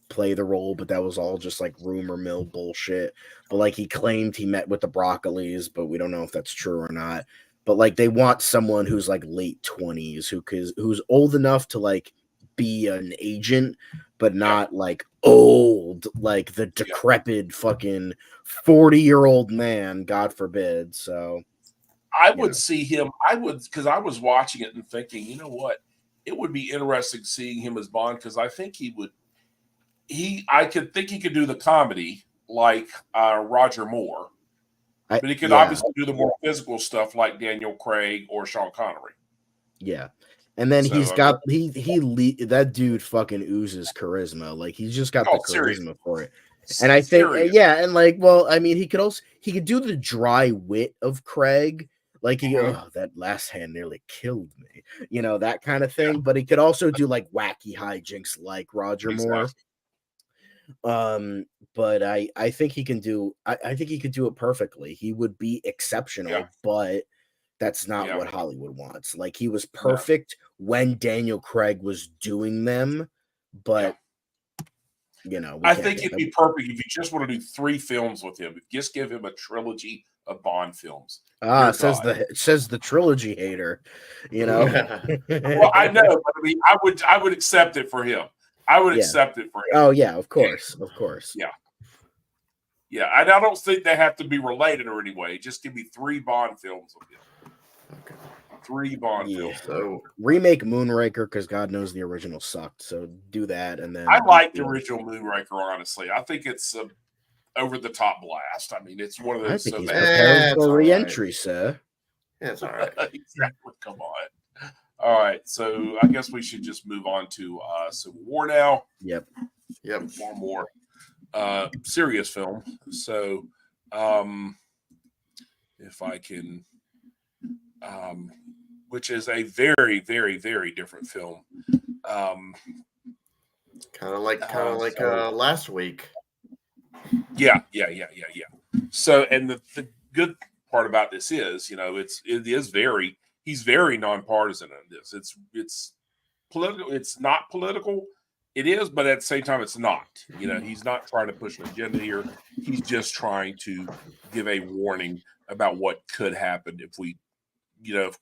S5: play the role, but that was all just like rumor mill bullshit. But like he claimed he met with the Broccolis, but we don't know if that's true or not. But like they want someone who's like late 20s, who's old enough to like be an agent, but not like old, like the decrepit fucking 40-year-old man, God forbid. So
S3: I would see him. Because I was watching it and thinking, you know what? It would be interesting seeing him as Bond because I think he would. I could think he could do the comedy like Roger Moore, but he could obviously do the more physical stuff like Daniel Craig or Sean Connery.
S5: Yeah. And then he's got that dude fucking oozes charisma. Like he's just got the charisma for it. And I think and like, well, I mean, he could do the dry wit of Craig. Like that last hand nearly killed me. That kind of thing. But he could also do like wacky hijinks like Roger Moore. But I think he can do I think he could do it perfectly. He would be exceptional, but that's not what Hollywood wants. Like he was perfect when Daniel Craig was doing them, but
S3: I think it'd be perfect if you just want to do 3 films with him. Just give him a trilogy of Bond films.
S5: Says the trilogy hater.
S3: Well, I know, but I mean, I would accept it for him. I would accept it for him.
S5: Oh yeah, of course.
S3: Yeah, and I don't think they have to be related or anyway. Just give me 3 Bond films with him. Okay. 3 Bond films.
S4: So
S5: remake Moonraker because God knows the original sucked. So do that, and then
S3: I like the original Moonraker. Honestly, I think it's over the top blast. I mean, it's one of those.
S5: I think he's prepared for re-entry, sir.
S4: That's all right.
S3: Exactly. Come on. All right, so I guess we should just move on to Civil War now.
S5: Yep.
S3: One more serious film. So, if I can, which is a very, very, very different film.
S4: Kind of like last week.
S3: Yeah. So, and the good part about this is, he's very nonpartisan in this. It's political. It's not political. It is, but at the same time, it's not. He's not trying to push an agenda here. He's just trying to give a warning about what could happen if we,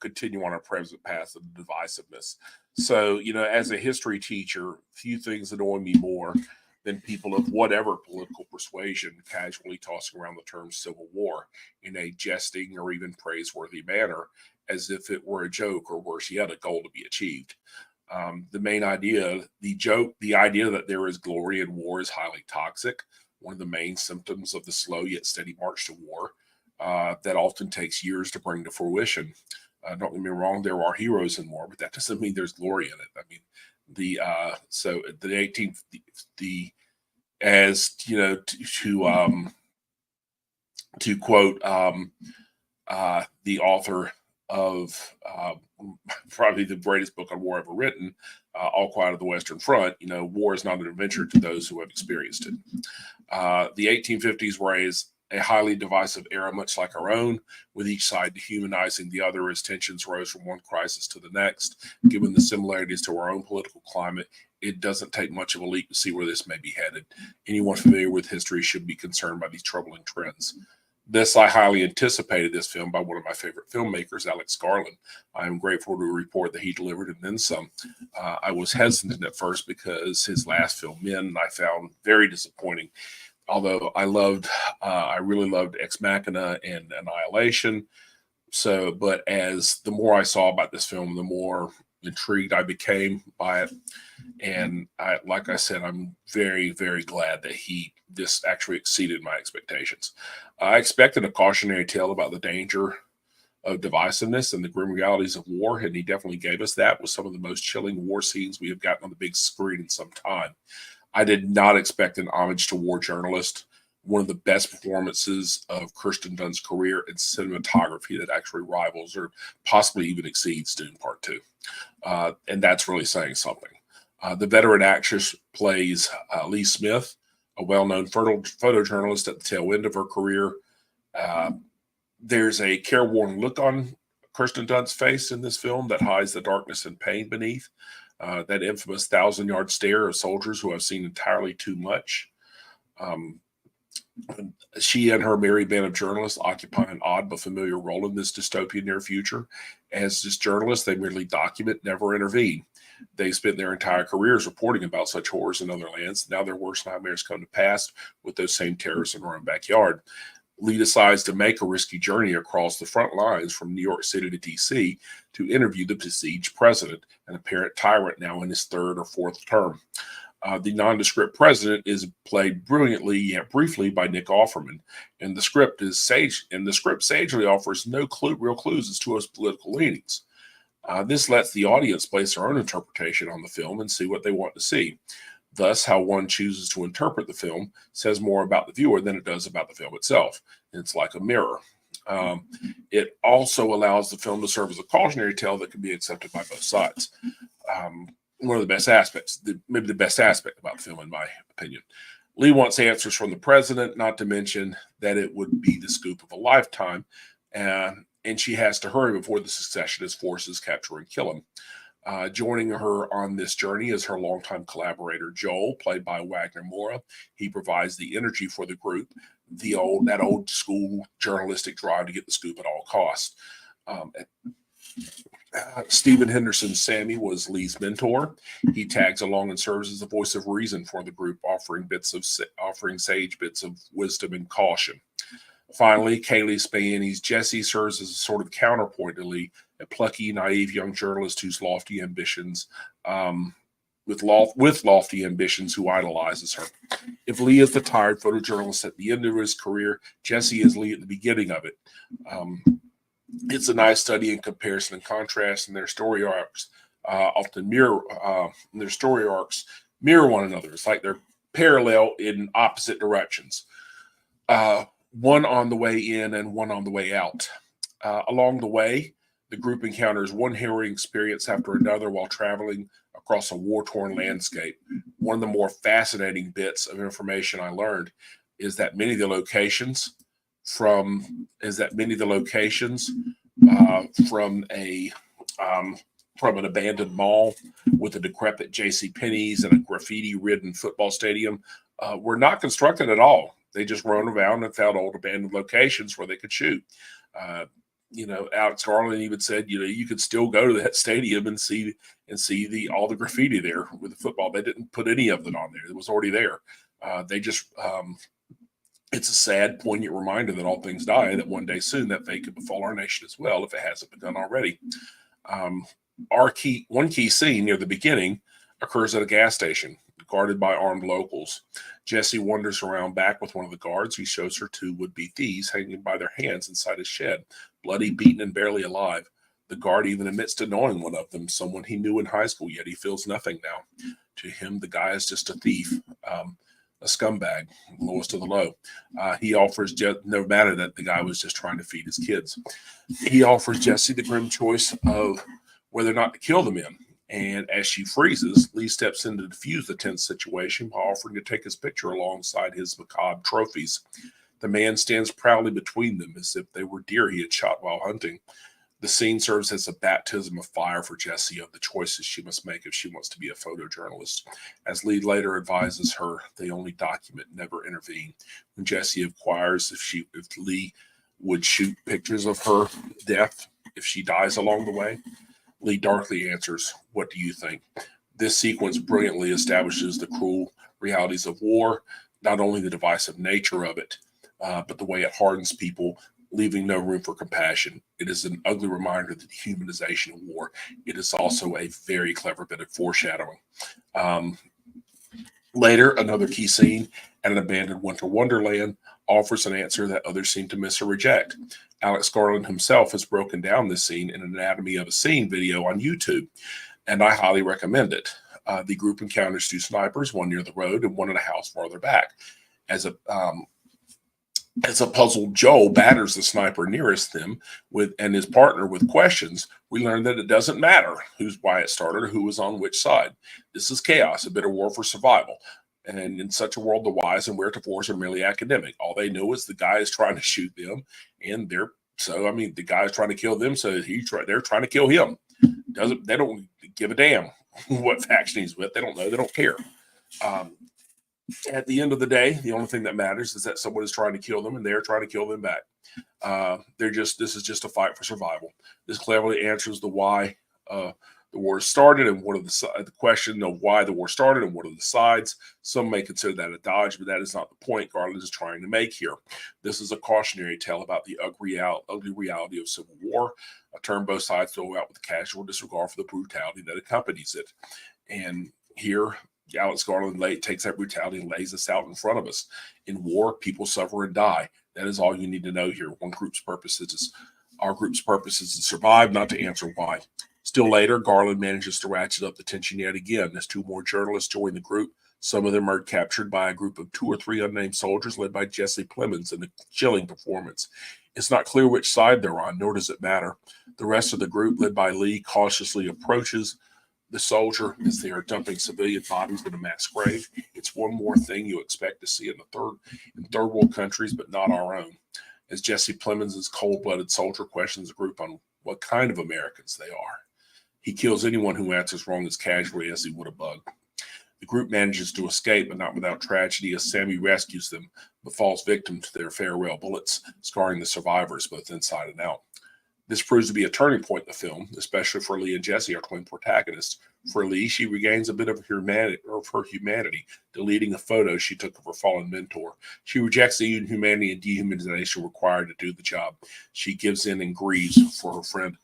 S3: continue on our present path of divisiveness. So, as a history teacher, few things annoy me more than people of whatever political persuasion casually tossing around the term Civil War in a jesting or even praiseworthy manner, as if it were a joke or worse yet, a goal to be achieved. The main idea, the idea that there is glory in war is highly toxic. One of the main symptoms of the slow yet steady march to war that often takes years to bring to fruition. Don't get me wrong, there are heroes in war, but that doesn't mean there's glory in it. I mean, to quote the author of probably the greatest book on war ever written, All Quiet on the Western Front, war is not an adventure to those who have experienced it. The 1850s were a highly divisive era, much like our own, with each side dehumanizing the other as tensions rose from one crisis to the next. Given the similarities to our own political climate, it doesn't take much of a leap to see where this may be headed. Anyone familiar with history should be concerned by these troubling trends. I highly anticipated this film by one of my favorite filmmakers, Alex Garland. I am grateful to report that he delivered and then some. I was hesitant at first because his last film, Men, I found very disappointing. Although I really loved Ex Machina and Annihilation. But as the more I saw about this film, the more intrigued I became by it. And like I said, I'm very, very glad that this actually exceeded my expectations. I expected a cautionary tale about the danger of divisiveness and the grim realities of war, and he definitely gave us that with some of the most chilling war scenes we have gotten on the big screen in some time. I did not expect an homage to war journalist, one of the best performances of Kirsten Dunst's career in cinematography that actually rivals or possibly even exceeds Dune Part 2. And that's really saying something. The veteran actress plays Lee Smith, a well-known photojournalist at the tail end of her career. There's a careworn look on Kirsten Dunst's face in this film that hides the darkness and pain beneath. That infamous 1,000-yard stare of soldiers who have seen entirely too much. She and her merry band of journalists occupy an odd but familiar role in this dystopian near future. As just journalists, they merely document, never intervene. They spent their entire careers reporting about such horrors in other lands. Now their worst nightmares come to pass with those same terrors in our own backyard. Lee decides to make a risky journey across the front lines from New York City to D.C. to interview the besieged president, an apparent tyrant now in his third or fourth term. The nondescript president is played brilliantly yet briefly by Nick Offerman, and the script sagely offers no real clues as to his political leanings. This lets the audience place their own interpretation on the film and see what they want to see. Thus, how one chooses to interpret the film says more about the viewer than it does about the film itself. It's like a mirror. It also allows the film to serve as a cautionary tale that can be accepted by both sides. One of the best aspects, maybe the best aspect about the film, in my opinion. Lee wants answers from the president, not to mention that it would be the scoop of a lifetime, and she has to hurry before the secessionist forces capture and kill him. Joining her on this journey is her longtime collaborator, Joel, played by Wagner Moura. He provides the energy for the group, that old school journalistic drive to get the scoop at all costs. Stephen Henderson's Sammy was Lee's mentor. He tags along and serves as the voice of reason for the group, offering sage bits of wisdom and caution. Finally, Kaylee Spani's Jesse serves as a sort of counterpoint to Lee, a plucky, naive young journalist whose lofty ambitions, with lofty ambitions, who idolizes her. If Lee is the tired photojournalist at the end of his career, Jesse is Lee at the beginning of it. It's a nice study in comparison and contrast, and their story arcs often mirror one another. It's like they're parallel in opposite directions. One on the way in and one on the way out. Along the way, the group encounters one harrowing experience after another while traveling across a war-torn landscape. One of the more fascinating bits of information I learned is that many of the locations is that many of the locations from an abandoned mall with a decrepit J.C. Penney's and a graffiti-ridden football stadium were not constructed at all. They just roamed around and found old abandoned locations where they could shoot. Alex Garland even said, you could still go to that stadium and see all the graffiti there with the football. They didn't put any of it on there. It was already there. They just it's a sad, poignant reminder that all things die, and that one day soon that fate could befall our nation as well if it hasn't begun already. One key scene near the beginning occurs at a gas station, guarded by armed locals. Jesse wanders around back with one of the guards. He shows her two would-be thieves hanging by their hands inside his shed, bloody, beaten, and barely alive. The guard even admits to knowing one of them, someone he knew in high school, yet he feels nothing now. To him, the guy is just a thief, a scumbag, lowest of the low. He offers, no matter that the guy was just trying to feed his kids, he offers Jesse the grim choice of whether or not to kill the men. And as she freezes, Lee steps in to defuse the tense situation by offering to take his picture alongside his macabre trophies. The man stands proudly between them as if they were deer he had shot while hunting. The scene serves as a baptism of fire for Jessie of the choices she must make if she wants to be a photojournalist. As Lee later advises her, they only document, never intervene. When Jessie inquires if Lee would shoot pictures of her death if she dies along the way, Lee darkly answers, "What do you think?" This sequence brilliantly establishes the cruel realities of war, not only the divisive nature of it, but the way it hardens people, leaving no room for compassion. It is an ugly reminder of the dehumanization of war. It is also a very clever bit of foreshadowing. Later, another key scene at an abandoned winter wonderland offers an answer that others seem to miss or reject. Alex Garland himself has broken down this scene in an Anatomy of a Scene video on YouTube, and I highly recommend it. The group encounters two snipers, one near the road and one in a house farther back. As a puzzled Joel batters the sniper nearest them and his partner with questions, we learn that it doesn't matter why it started or who was on which side. This is chaos, a bitter war for survival. And in such a world, the whys and wherefores are merely academic. All they know is the guy is trying to shoot them, and the guy is trying to kill them, so they're trying to kill him. They don't give a damn what faction he's with. They don't know. They don't care. At the end of the day, the only thing that matters is that someone is trying to kill them, and they're trying to kill them back. This is just a fight for survival. This cleverly answers the why the war started and what are the question of why the war started and what are the sides. Some may consider that a dodge, but that is not the point Garland is trying to make here. This is a cautionary tale about the ugly reality of civil war, a term both sides throw out with casual disregard for the brutality that accompanies it. And here, Alex Garland takes that brutality and lays this out in front of us. In war, people suffer and die. That is all you need to know here. Our group's purpose is to survive, not to answer why. Still later, Garland manages to ratchet up the tension yet again as two more journalists join the group. Some of them are captured by a group of 2 or 3 unnamed soldiers led by Jesse Plemons in a chilling performance. It's not clear which side they're on, nor does it matter. The rest of the group, led by Lee, cautiously approaches the soldier as they are dumping civilian bodies in a mass grave. It's one more thing you expect to see in third world countries, but not our own. As Jesse Plemons' cold-blooded soldier questions the group on what kind of Americans they are. He kills anyone who answers wrong as casually as he would a bug. The group manages to escape, but not without tragedy, as Sammy rescues them, but falls victim to their farewell bullets, scarring the survivors both inside and out. This proves to be a turning point in the film, especially for Lee and Jesse, our twin protagonists. For Lee, she regains a bit of her humanity, deleting a photo she took of her fallen mentor. She rejects the inhumanity and dehumanization required to do the job. She gives in and grieves for her friend.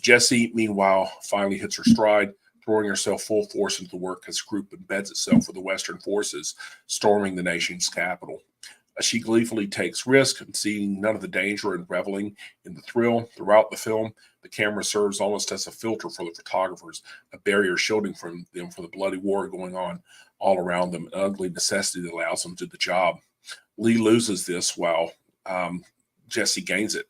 S3: Jesse, meanwhile, finally hits her stride, throwing herself full force into the work as the group embeds itself with the Western forces storming the nation's capital. She gleefully takes risk, seeing none of the danger and reveling in the thrill. Throughout the film, the camera serves almost as a filter for the photographers, a barrier shielding from them for the bloody war going on all around them, an ugly necessity that allows them to do the job. Lee loses this while Jesse gains it.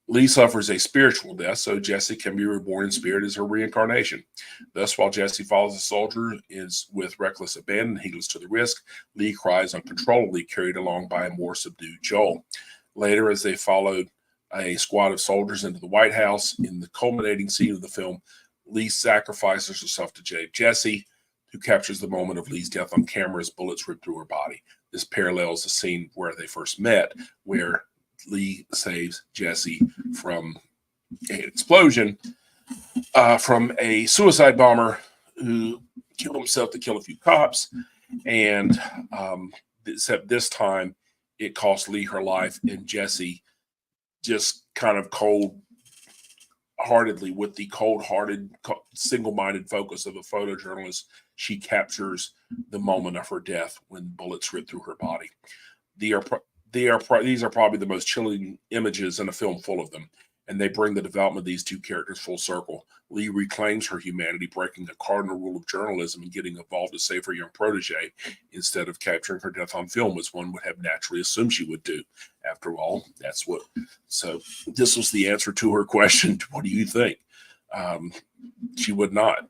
S3: Lee suffers a spiritual death, so Jesse can be reborn in spirit as her reincarnation. Thus, while Jesse follows the soldier with reckless abandon, heedless to the risk, Lee cries uncontrollably, carried along by a more subdued Joel. Later, as they followed a squad of soldiers into the White House, in the culminating scene of the film, Lee sacrifices herself to Jesse, who captures the moment of Lee's death on camera as bullets rip through her body. This parallels the scene where they first met, where Lee saves Jesse from an explosion from a suicide bomber who killed himself to kill a few cops. And except this time, it cost Lee her life, and Jesse just kind of cold-heartedly, with the cold-hearted, single-minded focus of a photojournalist, she captures the moment of her death when bullets rip through her body. These are probably the most chilling images in a film full of them, and they bring the development of these two characters full circle. Lee reclaims her humanity, breaking a cardinal rule of journalism and getting involved to save her young protege instead of capturing her death on film, as one would have naturally assumed she would do. After all, so this was the answer to her question. What do you think? She would not.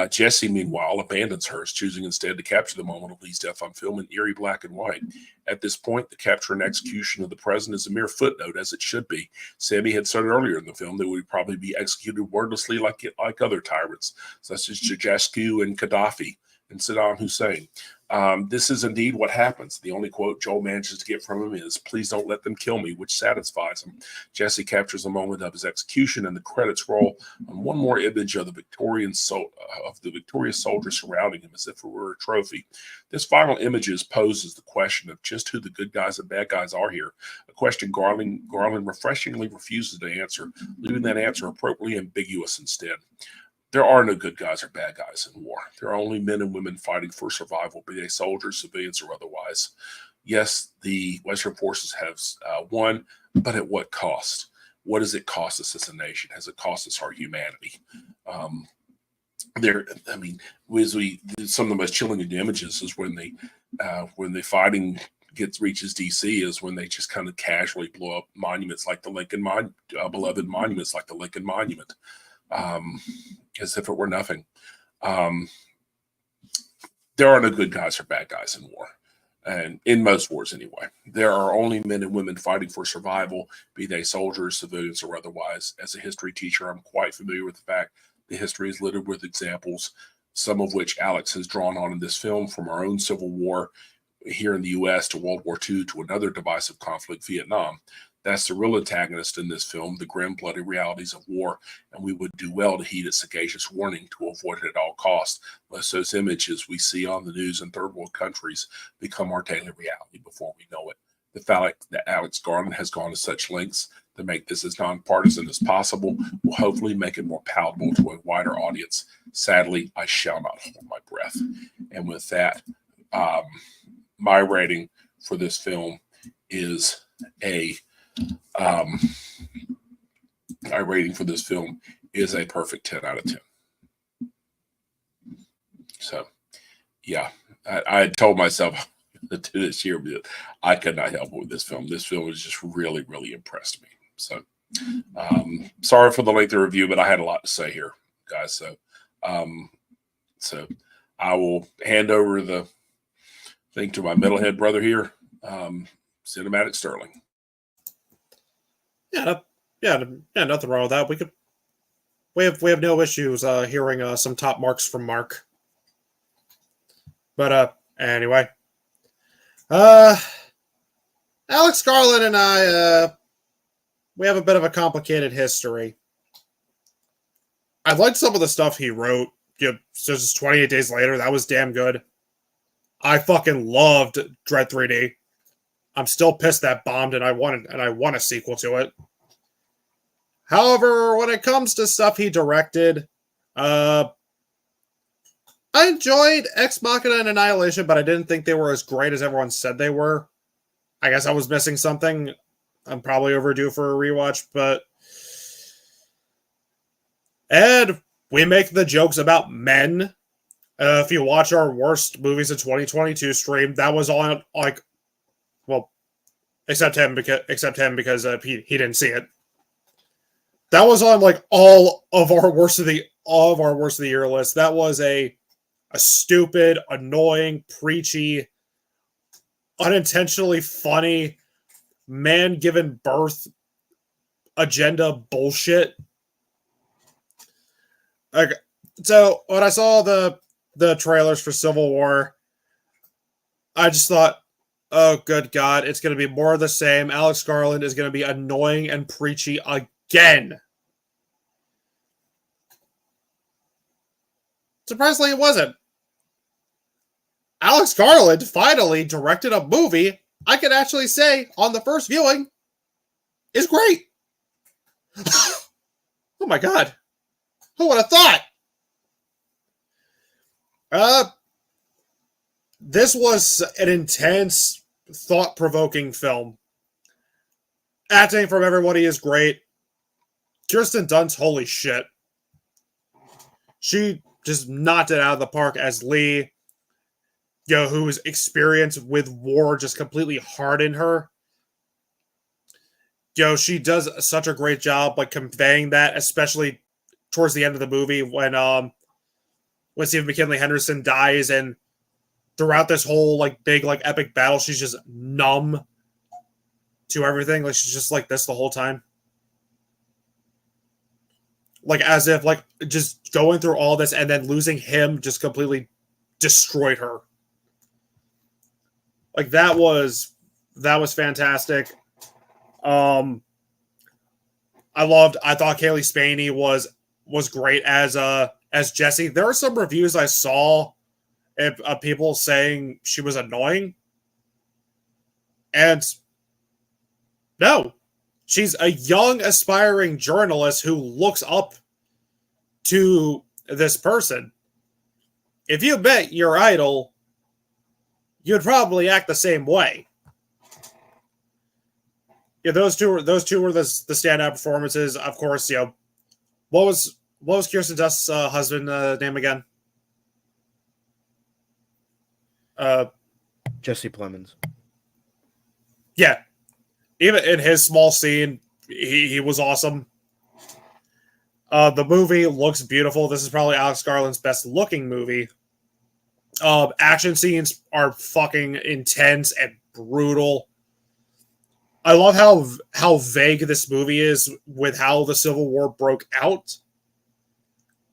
S3: Jesse, meanwhile, abandons hers, choosing instead to capture the moment of Lee's death on film in eerie black and white. At this point, the capture and execution of the president is a mere footnote, as it should be. Sammy had said earlier in the film that would probably be executed wordlessly like other tyrants, such as Ceausescu and Gaddafi and Saddam Hussein. This is indeed what happens. The only quote Joel manages to get from him is, "Please don't let them kill me," which satisfies him. Jesse captures the moment of his execution, and the credits roll on one more image of the victorious soldier surrounding him as if it were a trophy. This final image poses the question of just who the good guys and bad guys are here, a question Garland refreshingly refuses to answer, leaving that answer appropriately ambiguous instead. There are no good guys or bad guys in war. There are only men and women fighting for survival, be they soldiers, civilians, or otherwise. Yes, the Western forces have won, but at what cost? What does it cost us as a nation? Has it cost us our humanity? Some of the most chilling images is when the fighting reaches DC, is when they just kind of casually blow up monuments like the Lincoln beloved monuments like the Lincoln Monument. As if it were nothing. There are no good guys or bad guys in war, and in most wars anyway. There are only men and women fighting for survival, be they soldiers, civilians, or otherwise. As a history teacher, I'm quite familiar with the fact that history is littered with examples, some of which Alex has drawn on in this film, from our own Civil War here in the U.S. to World War II to another divisive conflict, Vietnam. That's the real antagonist in this film, the grim, bloody realities of war, and we would do well to heed its sagacious warning to avoid it at all costs, lest those images we see on the news in third world countries become our daily reality before we know it. The fact that Alex Garland has gone to such lengths to make this as nonpartisan as possible will hopefully make it more palatable to a wider audience. Sadly, I shall not hold my breath. And with that, my rating for this film is a perfect 10 out of 10. So, yeah, I had told myself to do this year, but I could not help with this film. This film has just really, really impressed me. So, sorry for the lengthy review, but I had a lot to say here, guys. So I will hand over the thing to my metalhead brother here, Cinematic Sterling.
S6: Yeah, nothing wrong with that. We have no issues hearing some top marks from Mark. But anyway, Alex Garland and I we have a bit of a complicated history. I liked some of the stuff he wrote. Just 28 Days Later, that was damn good. I fucking loved Dread 3D. I'm still pissed that bombed, and I want a sequel to it. However, when it comes to stuff he directed, I enjoyed Ex Machina and Annihilation, but I didn't think they were as great as everyone said they were. I guess I was missing something. I'm probably overdue for a rewatch, but and we make the jokes about men. If you watch our worst movies of 2022 stream, that was on like, well, except him because he didn't see it. That was on like all of our worst of the year list. That was a stupid, annoying, preachy, unintentionally funny man given birth agenda bullshit. Okay, so when I saw the trailers for Civil War, I just thought, oh, good God, it's going to be more of the same. Alex Garland is going to be annoying and preachy again. Surprisingly, it wasn't. Alex Garland finally directed a movie I can actually say on the first viewing is great. Oh my God. Who would have thought? This was an intense, thought-provoking film. Acting from everybody is great. Kirsten Dunst, holy shit. She just knocked it out of the park as Lee, whose experience with war just completely hardened her. She does such a great job conveying that, especially towards the end of the movie when Stephen McKinley Henderson dies, and throughout this whole big epic battle, she's just numb to everything. She's just like this the whole time. As if just going through all this and then losing him just completely destroyed her. That was fantastic. I thought Kaylee Spaney was great as Jessie. There are some reviews I saw of people saying she was annoying. And no, she's a young, aspiring journalist who looks up to this person. If you met your idol, you'd probably act the same way. Yeah, those two were the standout performances. Of course, what was Kirsten Dunst's husband name again?
S5: Jesse Plemons.
S6: Yeah, even in his small scene, he was awesome. The movie looks beautiful. This is probably Alex Garland's best looking movie. Action scenes are fucking intense and brutal. I love how vague this movie is with how the Civil War broke out.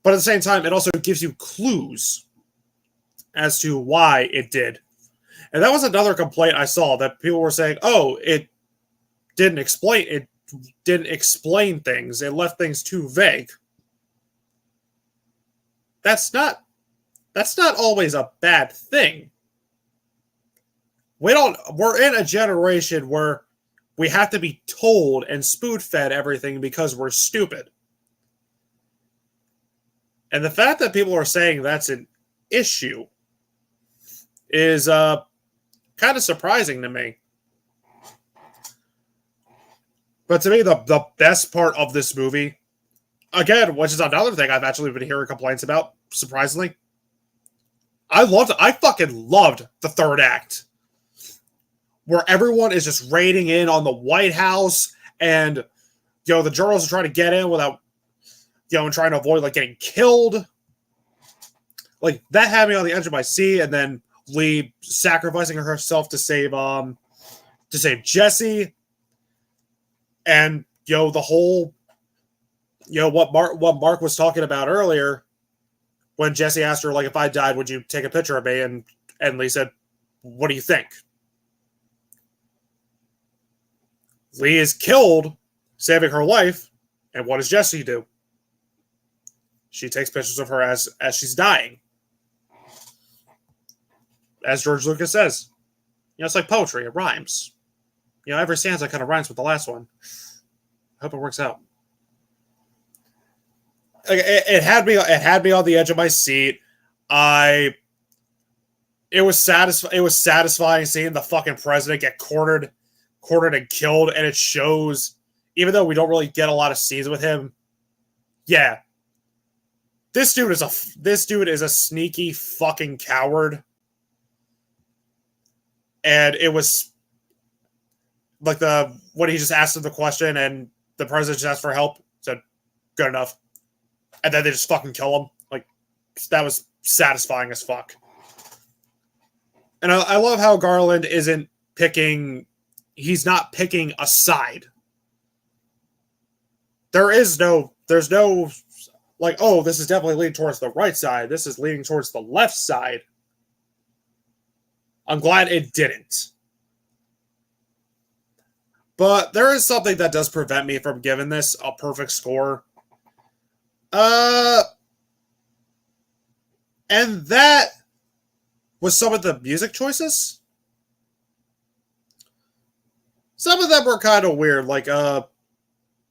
S6: But at the same time, it also gives you clues as to why it did. And that was another complaint I saw, that people were saying, oh, it didn't explain things. It left things too vague. That's not always a bad thing. We're in a generation where we have to be told and spoon-fed everything because we're stupid. And the fact that people are saying that's an issue is kind of surprising to me. But to me, the best part of this movie, again, which is another thing I've actually been hearing complaints about, surprisingly, I fucking loved the third act, where everyone is just raiding in on the White House, and the journalists are trying to get in without and trying to avoid getting killed. That had me on the edge of my seat, and then Lee sacrificing herself to save Jesse, and the whole what Mark was talking about earlier, when Jesse asked her if I died, would you take a picture of me? And Lee said, what do you think? Lee is killed, saving her life, and what does Jesse do? She takes pictures of her as she's dying. As George Lucas says, it's like poetry, it rhymes. Every stanza kind of rhymes with the last one. I hope it works out. It had me on the edge of my seat. It was satisfying seeing the fucking president get cornered and killed, and it shows, even though we don't really get a lot of scenes with him. Yeah, this dude is a sneaky fucking coward, and it was when he just asked him the question, and the president just asked for help, said, "Good enough," and then they just fucking kill him. That was satisfying as fuck. And I love how Garland isn't picking he's not picking a side. There's no like, oh, this is definitely leaning towards the right side. This is leaning towards the left side. I'm glad it didn't. But there is something that does prevent me from giving this a perfect score. And that was some of the music choices. Some of them were kind of weird. Like,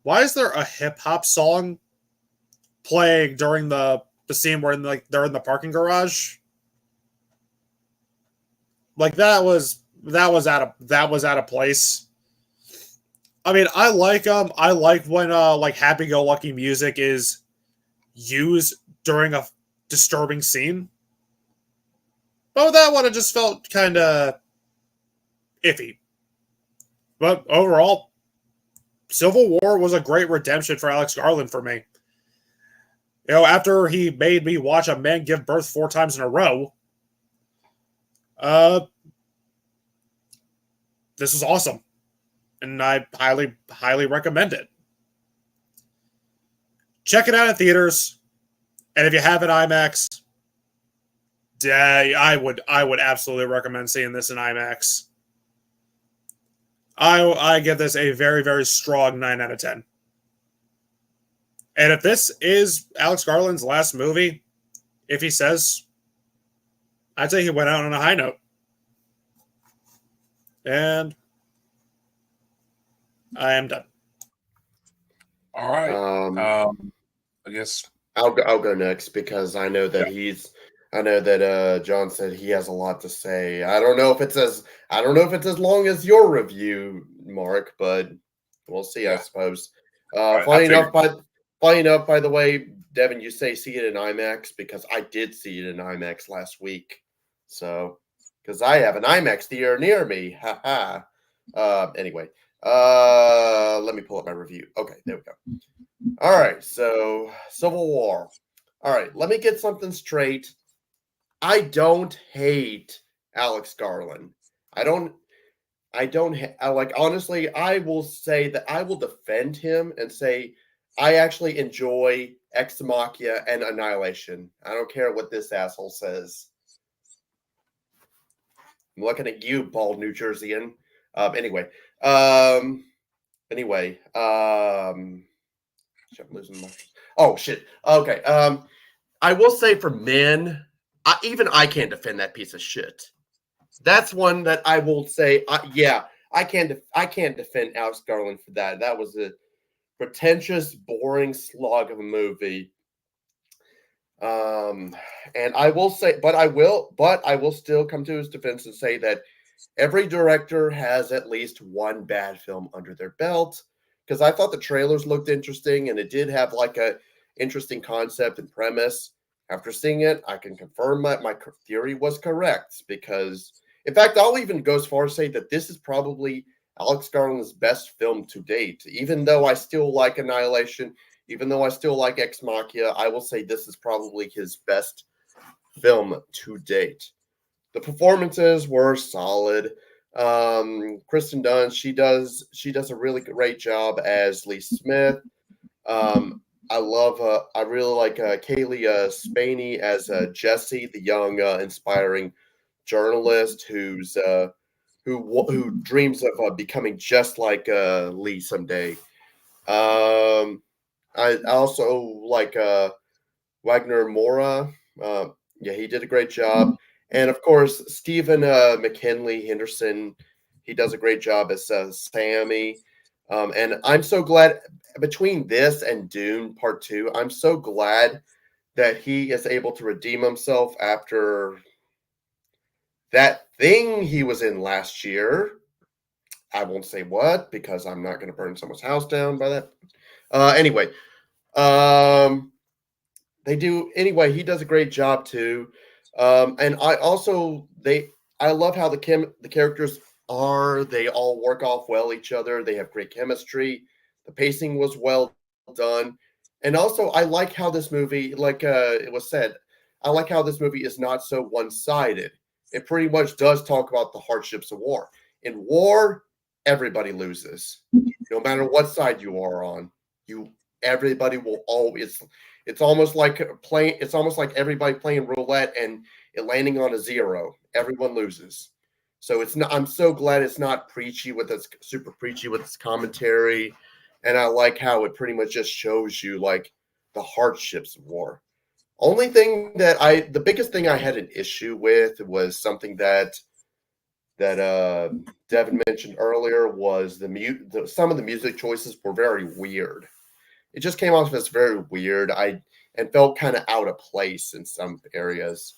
S6: why is there a hip-hop song playing during the scene where they're in the parking garage? Like, that was out of place. I mean, I like when like happy-go-lucky music is used during a disturbing scene. But that one, it just felt kind of iffy. But overall, Civil War was a great redemption for Alex Garland for me. You know, after he made me watch a man give birth 4 times in a row, this was awesome. And I highly, highly recommend it. Check it out in theaters. And if you have an IMAX, I would absolutely recommend seeing this in IMAX. I give this a very, very strong 9 out of 10. And if this is Alex Garland's last movie, if he says, I'd say he went out on a high note. And I am done.
S3: All right. I guess
S4: I'll go next because I know that John said he has a lot to say. I don't know if it's as long as your review, Mark, but we'll see. I suppose. Funny enough, by the way, Devin, you say see it in IMAX because I did see it in IMAX last week. So, because I have an IMAX theater near me. Ha ha. Anyway, let me pull up my review. Okay, there we go. All right, so Civil War. All right, let me get something straight. I don't hate Alex Garland. Honestly, I will say that I will defend him and say I actually enjoy Ex Machina and Annihilation. I don't care what this asshole says. I'm looking at you, bald New Jerseyan. Anyway. I'm losing my. Oh shit. Okay. I will say for men, even I can't defend that piece of shit. That's one that I will say. I can't defend Alex Garland for that. That was a pretentious, boring slog of a movie. And I will say, but I will still come to his defense and say that every director has at least one bad film under their belt. Because I thought the trailers looked interesting, and it did have like a interesting concept and premise. After seeing it, I can confirm that my theory was correct. Because, in fact, I'll even go as far as say that this is probably Alex Garland's best film to date. Even though I still like Annihilation, even though I still like Ex Machina, I will say this is probably his best film to date. The performances were solid. Kristen Dunst, she does a really great job as Lee Smith. I really like Kaylee Spaney as Jesse, the young, inspiring journalist who dreams of becoming just like Lee someday. I also like Wagner Moura. He did a great job. And of course, Stephen McKinley Henderson, he does a great job as Sammy. And I'm so glad between this and Dune Part 2, I'm so glad that he is able to redeem himself after that thing he was in last year. I won't say what because I'm not going to burn someone's house down by that. Anyway, he does a great job too. And I love how the characters they all work off well each other. They have great chemistry. The pacing was well done. And also I like how this movie, like it was said, I like how this movie is not so one-sided. It pretty much does talk about the hardships of war. In war, everybody loses. No matter what side you are on, everybody will always. It's almost like everybody playing roulette and it landing on a zero. Everyone loses. So it's not. I'm so glad it's not preachy with its super preachy with its commentary, and I like how it pretty much just shows you like the hardships of war. The biggest thing I had an issue with was something that Devin mentioned earlier was some of the music choices were very weird. It just came off as very weird. And felt kind of out of place in some areas.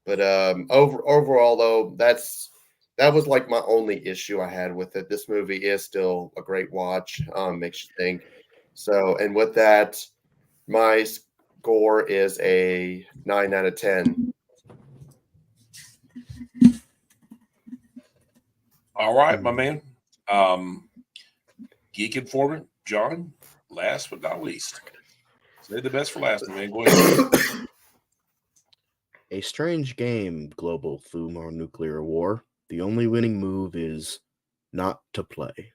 S4: But overall, though, that was like my only issue I had with it. This movie is still a great watch. Makes you think. So, and with that, my score is a 9 out of 10.
S3: All right, my man. Geek informant, John, last but not least. Say the best for last, man. Go ahead.
S5: A strange game, global thermonuclear war. The only winning move is not to play.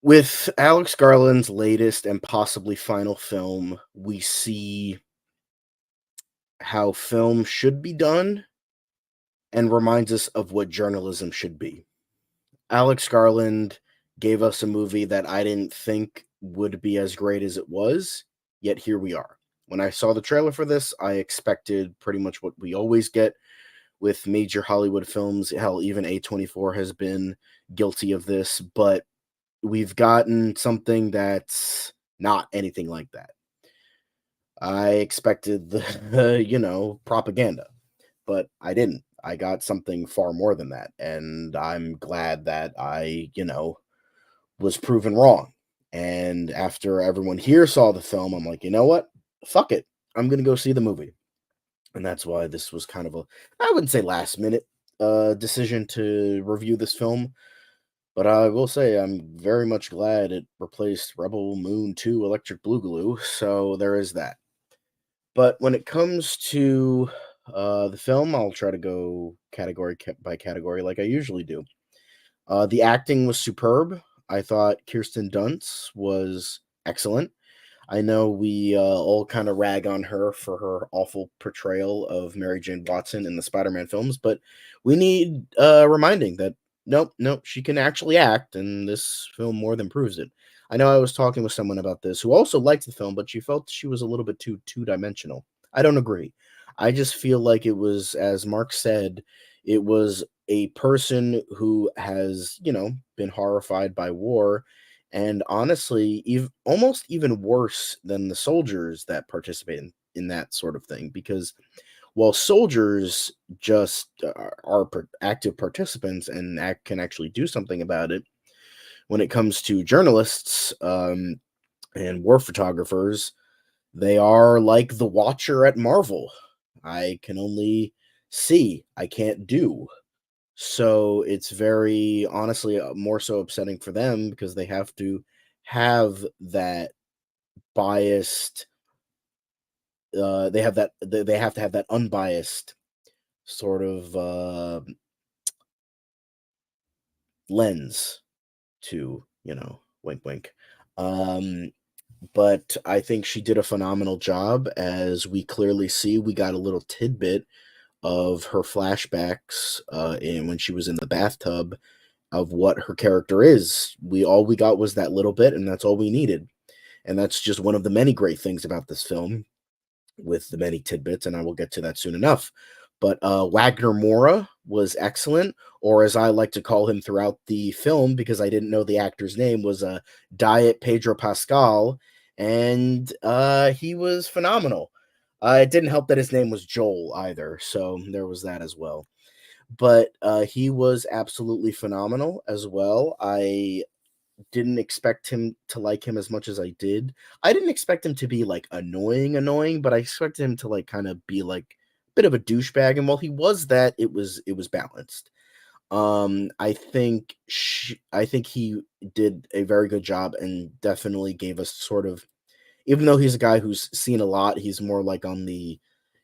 S5: With Alex Garland's latest and possibly final film, we see how film should be done and reminds us of what journalism should be. Alex Garland gave us a movie that I didn't think would be as great as it was, yet here we are. When I saw the trailer for this, I expected pretty much what we always get with major Hollywood films. Hell, even A24 has been guilty of this, but we've gotten something that's not anything like that. I expected the propaganda, but I didn't. I got something far more than that, and I'm glad that I, was proven wrong. And after everyone here saw the film, I'm like, you know what? Fuck it. I'm going to go see the movie. And that's why this was kind of I wouldn't say last minute decision to review this film, but I will say I'm very much glad it replaced Rebel Moon 2 Electric Boogaloo, so there is that. But when it comes to the film, I'll try to go category by category like I usually do. The acting was superb. I thought Kirsten Dunst was excellent. I know we all kind of rag on her for her awful portrayal of Mary Jane Watson in the Spider-Man films, but we need reminding that nope, she can actually act, and this film more than proves it. I know I was talking with someone about this who also liked the film, but she felt she was a little bit too two-dimensional. I don't agree. I just feel like it was, as Mark said, it was a person who has, been horrified by war, and honestly, almost even worse than the soldiers that participate in that sort of thing, because while soldiers just are active participants and can actually do something about it, when it comes to journalists and war photographers, they are like the Watcher at Marvel. I can only see, I can't do. So it's very, honestly, more so upsetting for them because they have to have that biased, they have to have that unbiased sort of lens to, wink, wink. But I think she did a phenomenal job. As we clearly see, we got a little tidbit of her flashbacks when she was in the bathtub of what her character is. All we got was that little bit, and that's all we needed. And that's just one of the many great things about this film, with the many tidbits, and I will get to that soon enough. But Wagner Moura was excellent, or as I like to call him throughout the film, because I didn't know the actor's name, was Diet Pedro Pascal, and he was phenomenal. It didn't help that his name was Joel either, so there was that as well. But he was absolutely phenomenal as well. I didn't expect him to like him as much as I did. I didn't expect him to be like annoying, but I expected him to like kind of be like a bit of a douchebag. And while he was that, it was balanced. I think he did a very good job and definitely gave us sort of, even though he's a guy who's seen a lot, he's more like on the,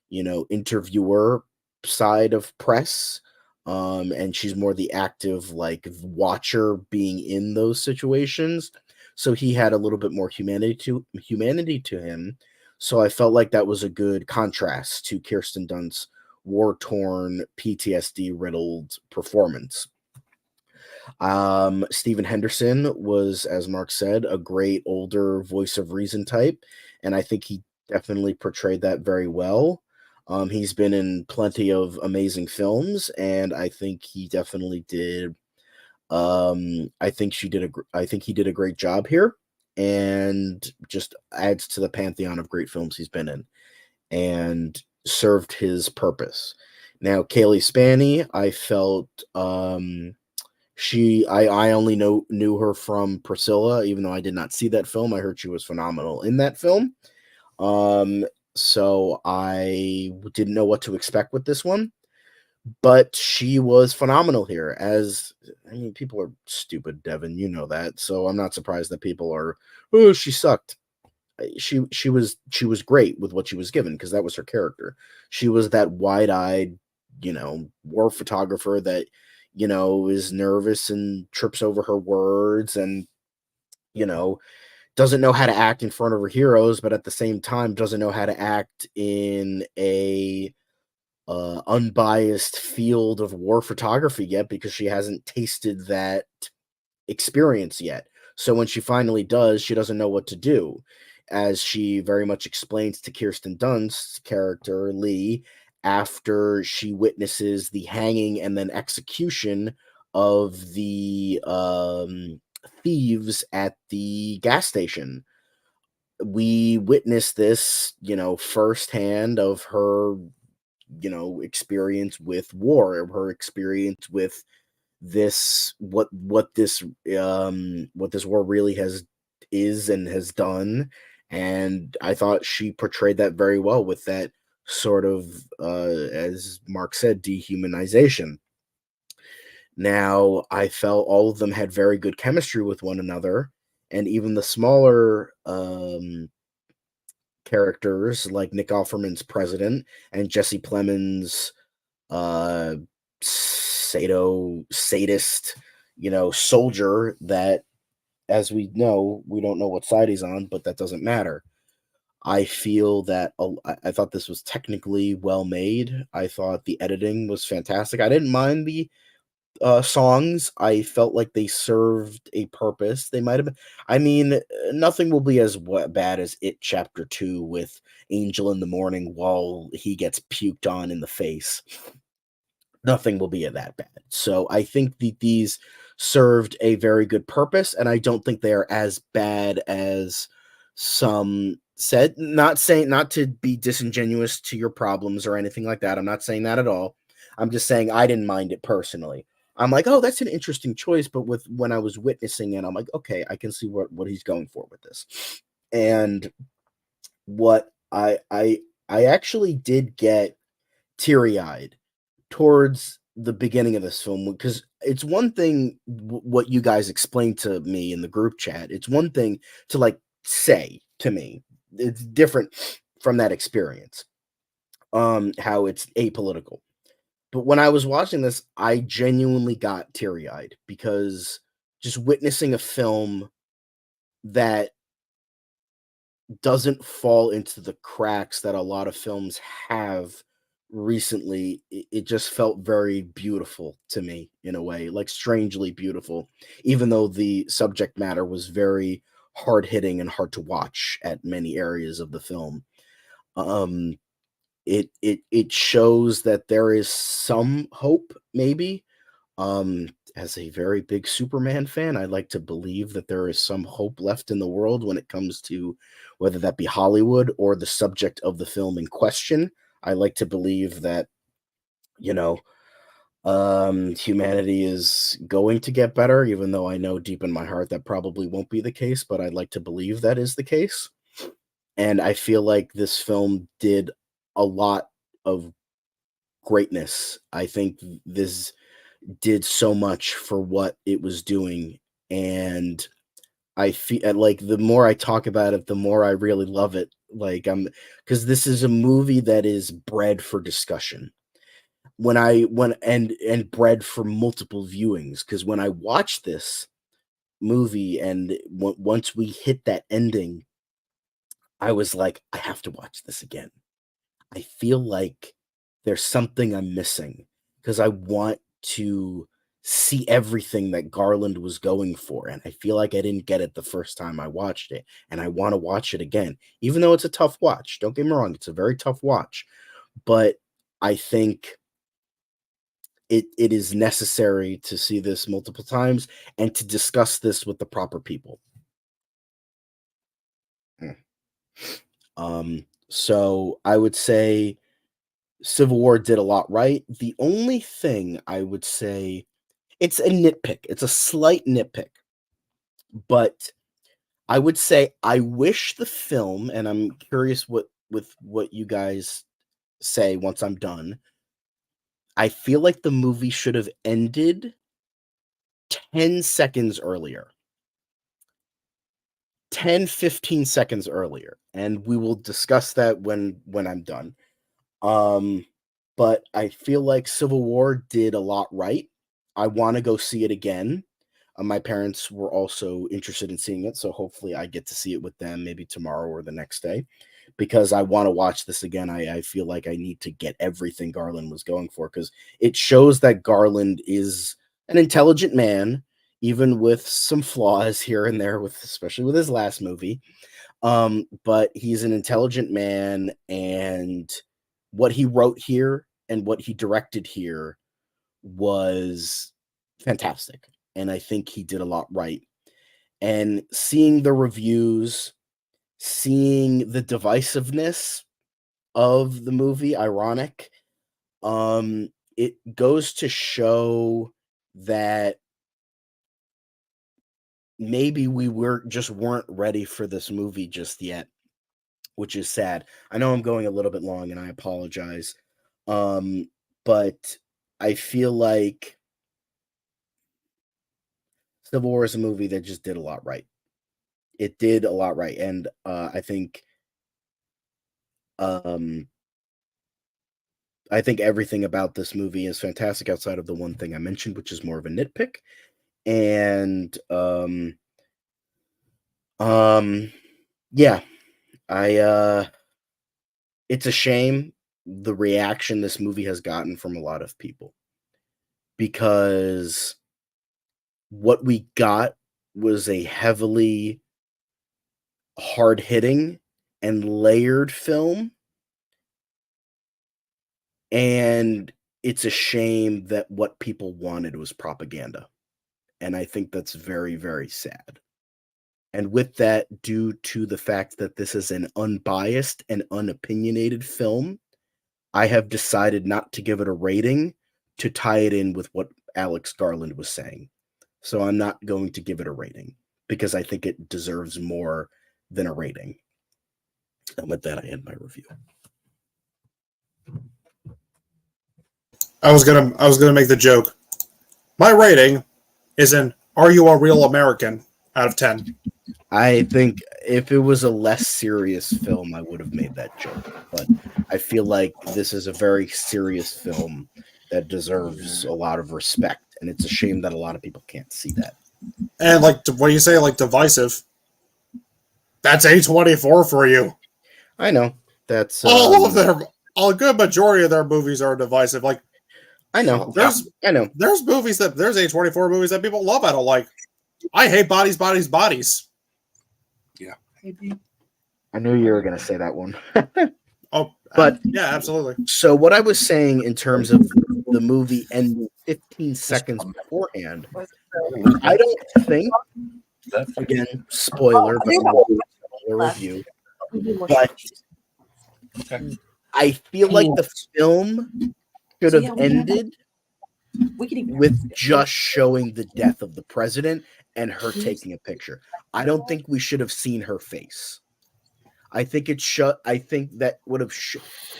S5: interviewer side of press. and she's more the active like watcher being in those situations. So he had a little bit more humanity to him. So I felt like that was a good contrast to Kirsten Dunst's war-torn, PTSD-riddled performance. Stephen Henderson was, as Mark said, a great older voice of reason type, and I think he definitely portrayed that very well. He's been in plenty of amazing films, and I think he definitely did. I think I think he did a great job here, and just adds to the pantheon of great films he's been in, and served his purpose. Now, Kaylee Spaney, I felt I only knew her from Priscilla, even though I did not see that film. I heard she was phenomenal in that film. So I didn't know what to expect with this one, but she was phenomenal here. People are stupid, Devin, you know that. So I'm not surprised that people are, oh, she sucked. She was great with what she was given, because that was her character. She was that wide-eyed, war photographer that is nervous and trips over her words, and doesn't know how to act in front of her heroes, but at the same time doesn't know how to act in a unbiased field of war photography yet, because she hasn't tasted that experience yet. So when she finally does, she doesn't know what to do, as she very much explains to Kirsten Dunst's character Lee after she witnesses the hanging and then execution of the thieves at the gas station. We witnessed this, firsthand of her, experience with war, her experience with this, what this war really is and has done. And I thought she portrayed that very well with that sort of, as Mark said, dehumanization. Now, I felt all of them had very good chemistry with one another, and even the smaller characters like Nick Offerman's president and Jesse Plemons' sadist, soldier that, as we know, we don't know what side he's on, but that doesn't matter. I feel that I thought this was technically well made. I thought the editing was fantastic. I didn't mind the songs. I felt like they served a purpose. They might have been. I mean, nothing will be as bad as It Chapter 2 with Angel in the Morning while he gets puked on in the face. Nothing will be that bad. So I think these served a very good purpose, and I don't think they are as bad as some said. Not to be disingenuous to your problems or anything like that. I'm not saying that at all. I'm just saying I didn't mind it personally. I'm like, oh, that's an interesting choice, but when I was witnessing it, I'm like, okay, I can see what he's going for with this. And what I actually did get teary-eyed towards the beginning of this film, because it's one thing what you guys explained to me in the group chat. It's one thing to like say to me. It's different from that experience. How it's apolitical. But when I was watching this, I genuinely got teary-eyed, because just witnessing a film that doesn't fall into the cracks that a lot of films have recently, it just felt very beautiful to me in a way, like strangely beautiful, even though the subject matter was very hard-hitting and hard to watch at many areas of the film. It shows that there is some hope, maybe. As a very big Superman fan, I like to believe that there is some hope left in the world when it comes to whether that be Hollywood or the subject of the film in question. I like to believe that, humanity is going to get better, even though I know deep in my heart that probably won't be the case, but I'd like to believe that is the case. And I feel like this film did a lot of greatness. I think this did so much for what it was doing, and I feel like the more I talk about it, the more I really love it. Like, because this is a movie that is bred for discussion. when I went and bred for multiple viewings, because when I watched this movie and once we hit that ending, I was like, I have to watch this again. I feel like there's something I'm missing because I want to see everything that Garland was going for. And I feel like I didn't get it the first time I watched it. And I want to watch it again, even though it's a tough watch. Don't get me wrong, it's a very tough watch. But I think it is necessary to see this multiple times and to discuss this with the proper people. So I would say Civil War did a lot right. The only thing I would say, it's a nitpick. It's a slight nitpick. But I would say I wish the film, and I'm curious what you guys say once I'm done. I feel like the movie should have ended 10 seconds earlier. 10, 15 seconds earlier. And we will discuss that when I'm done. But I feel like Civil War did a lot right. I want to go see it again. My parents were also interested in seeing it, so hopefully I get to see it with them maybe tomorrow or the next day, because I want to watch this again. I feel like I need to get everything Garland was going for, because it shows that Garland is an intelligent man, even with some flaws here and there, especially with his last movie. But he's an intelligent man, and what he wrote here and what he directed here was fantastic. And I think he did a lot right. And seeing the reviews, seeing the divisiveness of the movie, ironic, it goes to show that maybe we weren't ready for this movie just yet, which is sad. I know I'm going a little bit long and I apologize. But I feel like Civil War is a movie that just did a lot right. It did a lot right. And I think everything about this movie is fantastic outside of the one thing I mentioned, which is more of a nitpick. And yeah, it's a shame the reaction this movie has gotten from a lot of people, because what we got was a heavily hard-hitting and layered film, and it's a shame that what people wanted was propaganda. And I think that's very, very sad. And with that, due to the fact that this is an unbiased and unopinionated film, I have decided not to give it a rating to tie it in with what Alex Garland was saying. So I'm not going to give it a rating because I think it deserves more than a rating. And with that, I end my review.
S6: I was gonna make the joke. My rating is an "Are you a real American?" out of 10.
S5: I think if it was a less serious film, I would have made that joke. But I feel like this is a very serious film that deserves a lot of respect. And it's a shame that a lot of people can't see that.
S6: And like, what do you say? Like, divisive. That's A24 for you.
S5: I know. That's
S6: a good majority of their movies are divisive. Like,
S5: I know.
S6: There's movies there's A24 movies that people love. I don't like. I hate bodies.
S3: Yeah.
S5: I knew you were going to say that one.
S6: But yeah, absolutely.
S5: So what I was saying in terms of the movie ending 15 seconds beforehand, I don't think, again, spoiler, but spoiler review, but I feel like the film should have ended with just showing the death of the president and her taking a picture. I don't think we should have seen her face. I think that would have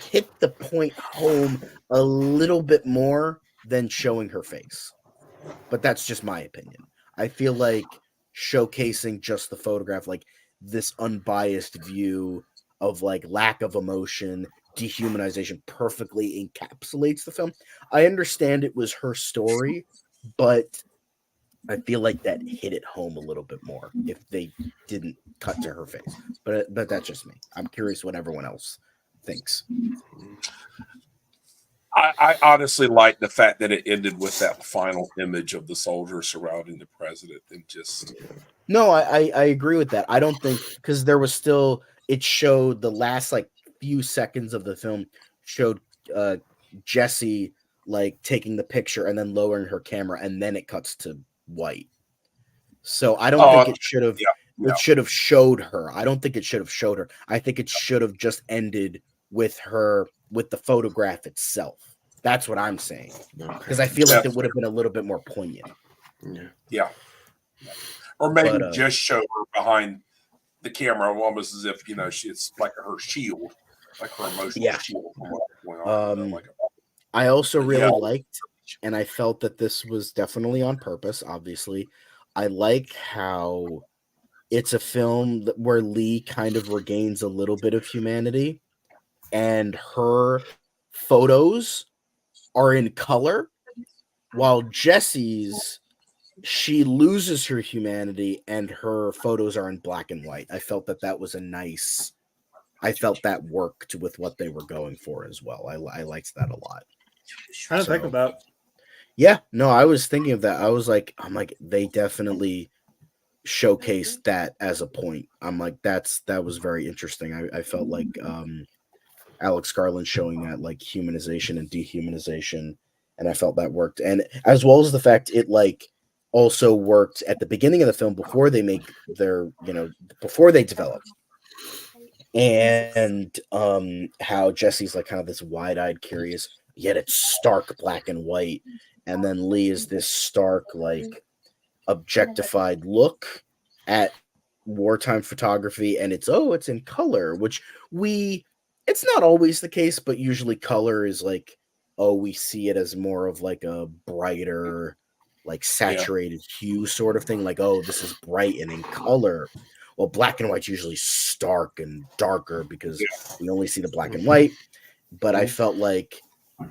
S5: hit the point home a little bit more than showing her face. But that's just my opinion. I feel like showcasing just the photograph, like this unbiased view of like lack of emotion dehumanization perfectly encapsulates the film. I understand it was her story, but I feel like that hit it home a little bit more if they didn't cut to her face. But that's just me. I'm curious what everyone else thinks.
S3: I honestly like the fact that it ended with that final image of the soldiers surrounding the president and just
S5: No, I agree with that. I don't think because there was still it showed the last like few seconds of the film showed Jesse like taking the picture and then lowering her camera and then it cuts to white. So I don't think it should have
S3: yeah.
S5: it should have showed her. I don't think it should have showed her. I think it should have just ended with her with the photograph itself. That's what I'm saying. Because I feel like it would have been a little bit more poignant.
S3: Yeah. Or maybe
S5: But,
S3: just show her behind the camera almost as if, you know, it's like her shield, like her emotional shield from what's going on.
S5: I also really liked, and I felt that this was definitely on purpose, obviously. I like how it's a film where Lee kind of regains a little bit of humanity, and her photos are in color, while Jesse's, she loses her humanity and her photos are in black and white. I felt that was a nice, I felt that worked with what they were going for as well. I liked that a lot.
S6: Trying to think of that.
S5: Yeah, no, I was thinking of that. I'm like, they definitely showcased that as a point. I'm like, that was very interesting. I felt like Alex Garland showing that like humanization and dehumanization, and I felt that worked. And as well as the fact it like also worked at the beginning of the film before they make their, before they develop. And how Jesse's like kind of this wide-eyed curious, yet it's stark black and white. And then Lee is this stark, like objectified look at wartime photography, and it's in color, which it's not always the case, but usually color is like, we see it as more of like a brighter, like saturated hue sort of thing. Like, this is bright and in color. Well, black and white's usually stark and darker because we only see the black and white. But I felt like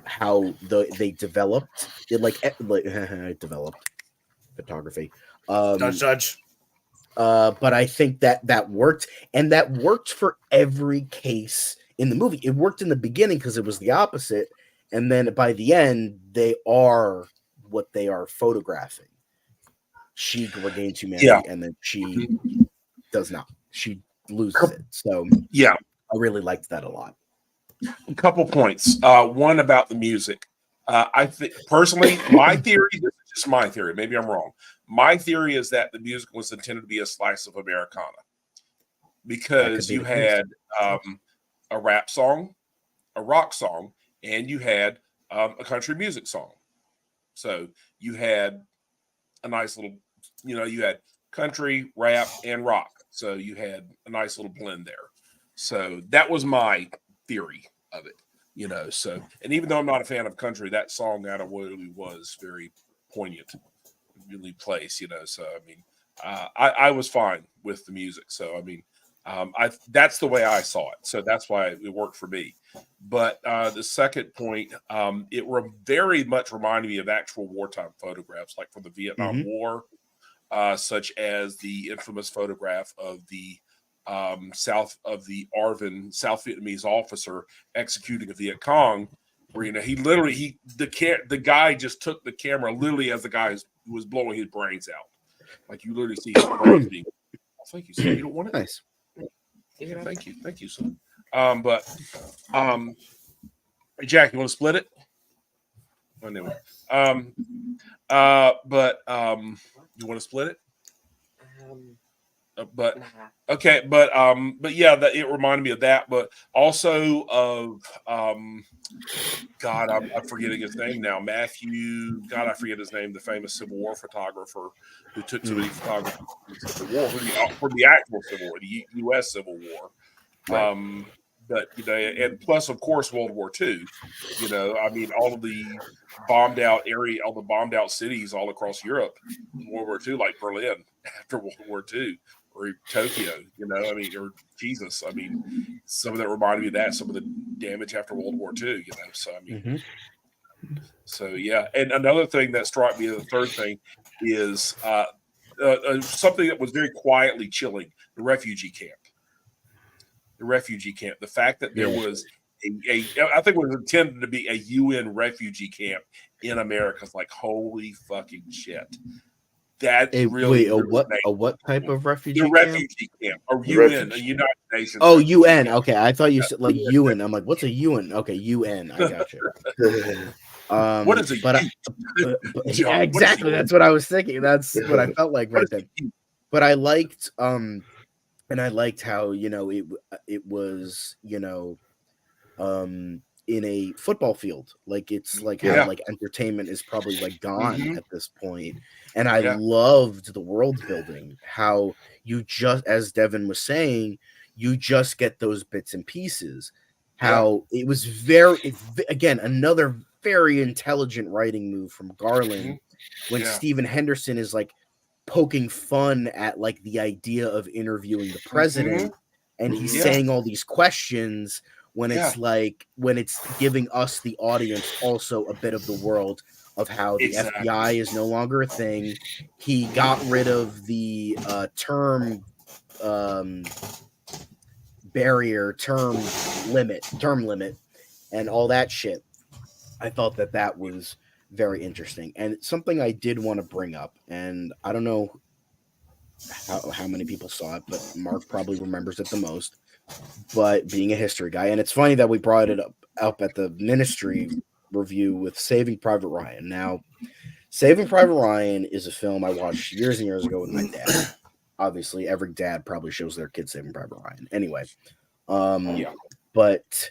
S5: how they developed it, like developed photography.
S6: Judge.
S5: But I think that worked, and that worked for every case in the movie. It worked in the beginning because it was the opposite, and then by the end, they are what they are photographing. She regains humanity, and then she does not. She loses it. So I really liked that a lot.
S3: A couple points. One about the music. I think personally, my theory, this is just my theory, maybe I'm wrong. My theory is that the music was intended to be a slice of Americana because you had a rap song, a rock song, and you had a country music song. So you had a nice little, you had country, rap, and rock. So you had a nice little blend there. So that was my theory of it. So, and even though I'm not a fan of country, that song out of Woodley was very poignant, really placed, so I mean, I was fine with the music. So I mean, that's the way I saw it. So that's why it worked for me. But the second point, it very much reminded me of actual wartime photographs, like from the Vietnam War, such as the infamous photograph of the south of the Arvin, South Vietnamese officer executing a Viet Cong, where the guy just took the camera literally as the guy was blowing his brains out, like you literally see his brains being. Oh, thank you, son. You don't want it?
S5: Nice.
S3: Yeah, thank you, son. Jack, you want to split it? Anyway, you want to split it? But yeah, that it reminded me of that, but also of God, I'm forgetting his name now. Matthew, God, I forget his name. The famous Civil War photographer who took so many photographs from the Civil War, from the actual Civil War, the U.S. Civil War.
S5: Right.
S3: But and plus, of course, World War II. I mean, all of the bombed out area, all the bombed out cities all across Europe in World War II, like Berlin after World War II. or Tokyo, I mean, or Jesus. I mean, some of that reminded me of that, some of the damage after World War II, So, I mean, so yeah. And another thing that struck me, the third thing, is something that was very quietly chilling: the refugee camp. The refugee camp. The fact that there was I think it was intended to be a UN refugee camp in America. It's like, holy fucking shit. That really
S5: what type of refugee
S3: the
S5: camp?
S3: refugee camp, or UN, the United Nations.
S5: Oh, UN. Okay, I thought you said like UN. I'm like, what's a UN? Okay, UN. I got you.
S3: What is a
S5: but
S3: John,
S5: exactly. That's what I was thinking. That's what I felt like right then. But I liked and I liked how it was in a football field. Like it's like how like entertainment is probably like gone at this point. And I loved the world building, how you just, as Devin was saying, you just get those bits and pieces. How it was again, another very intelligent writing move from Garland when Stephen Henderson is like poking fun at like the idea of interviewing the president and he's saying all these questions when it's like when it's giving us the audience also a bit of the world of how the FBI is no longer a thing. He got rid of the term limit, and all that shit. I thought that was very interesting. And it's something I did want to bring up, and I don't know how many people saw it, but Mark probably remembers it the most. But being a history guy, and it's funny that we brought it up at the Ministry review with Saving Private Ryan. Now, Saving Private Ryan is a film I watched years and years ago with my dad. Obviously, every dad probably shows their kid Saving Private Ryan. Anyway, but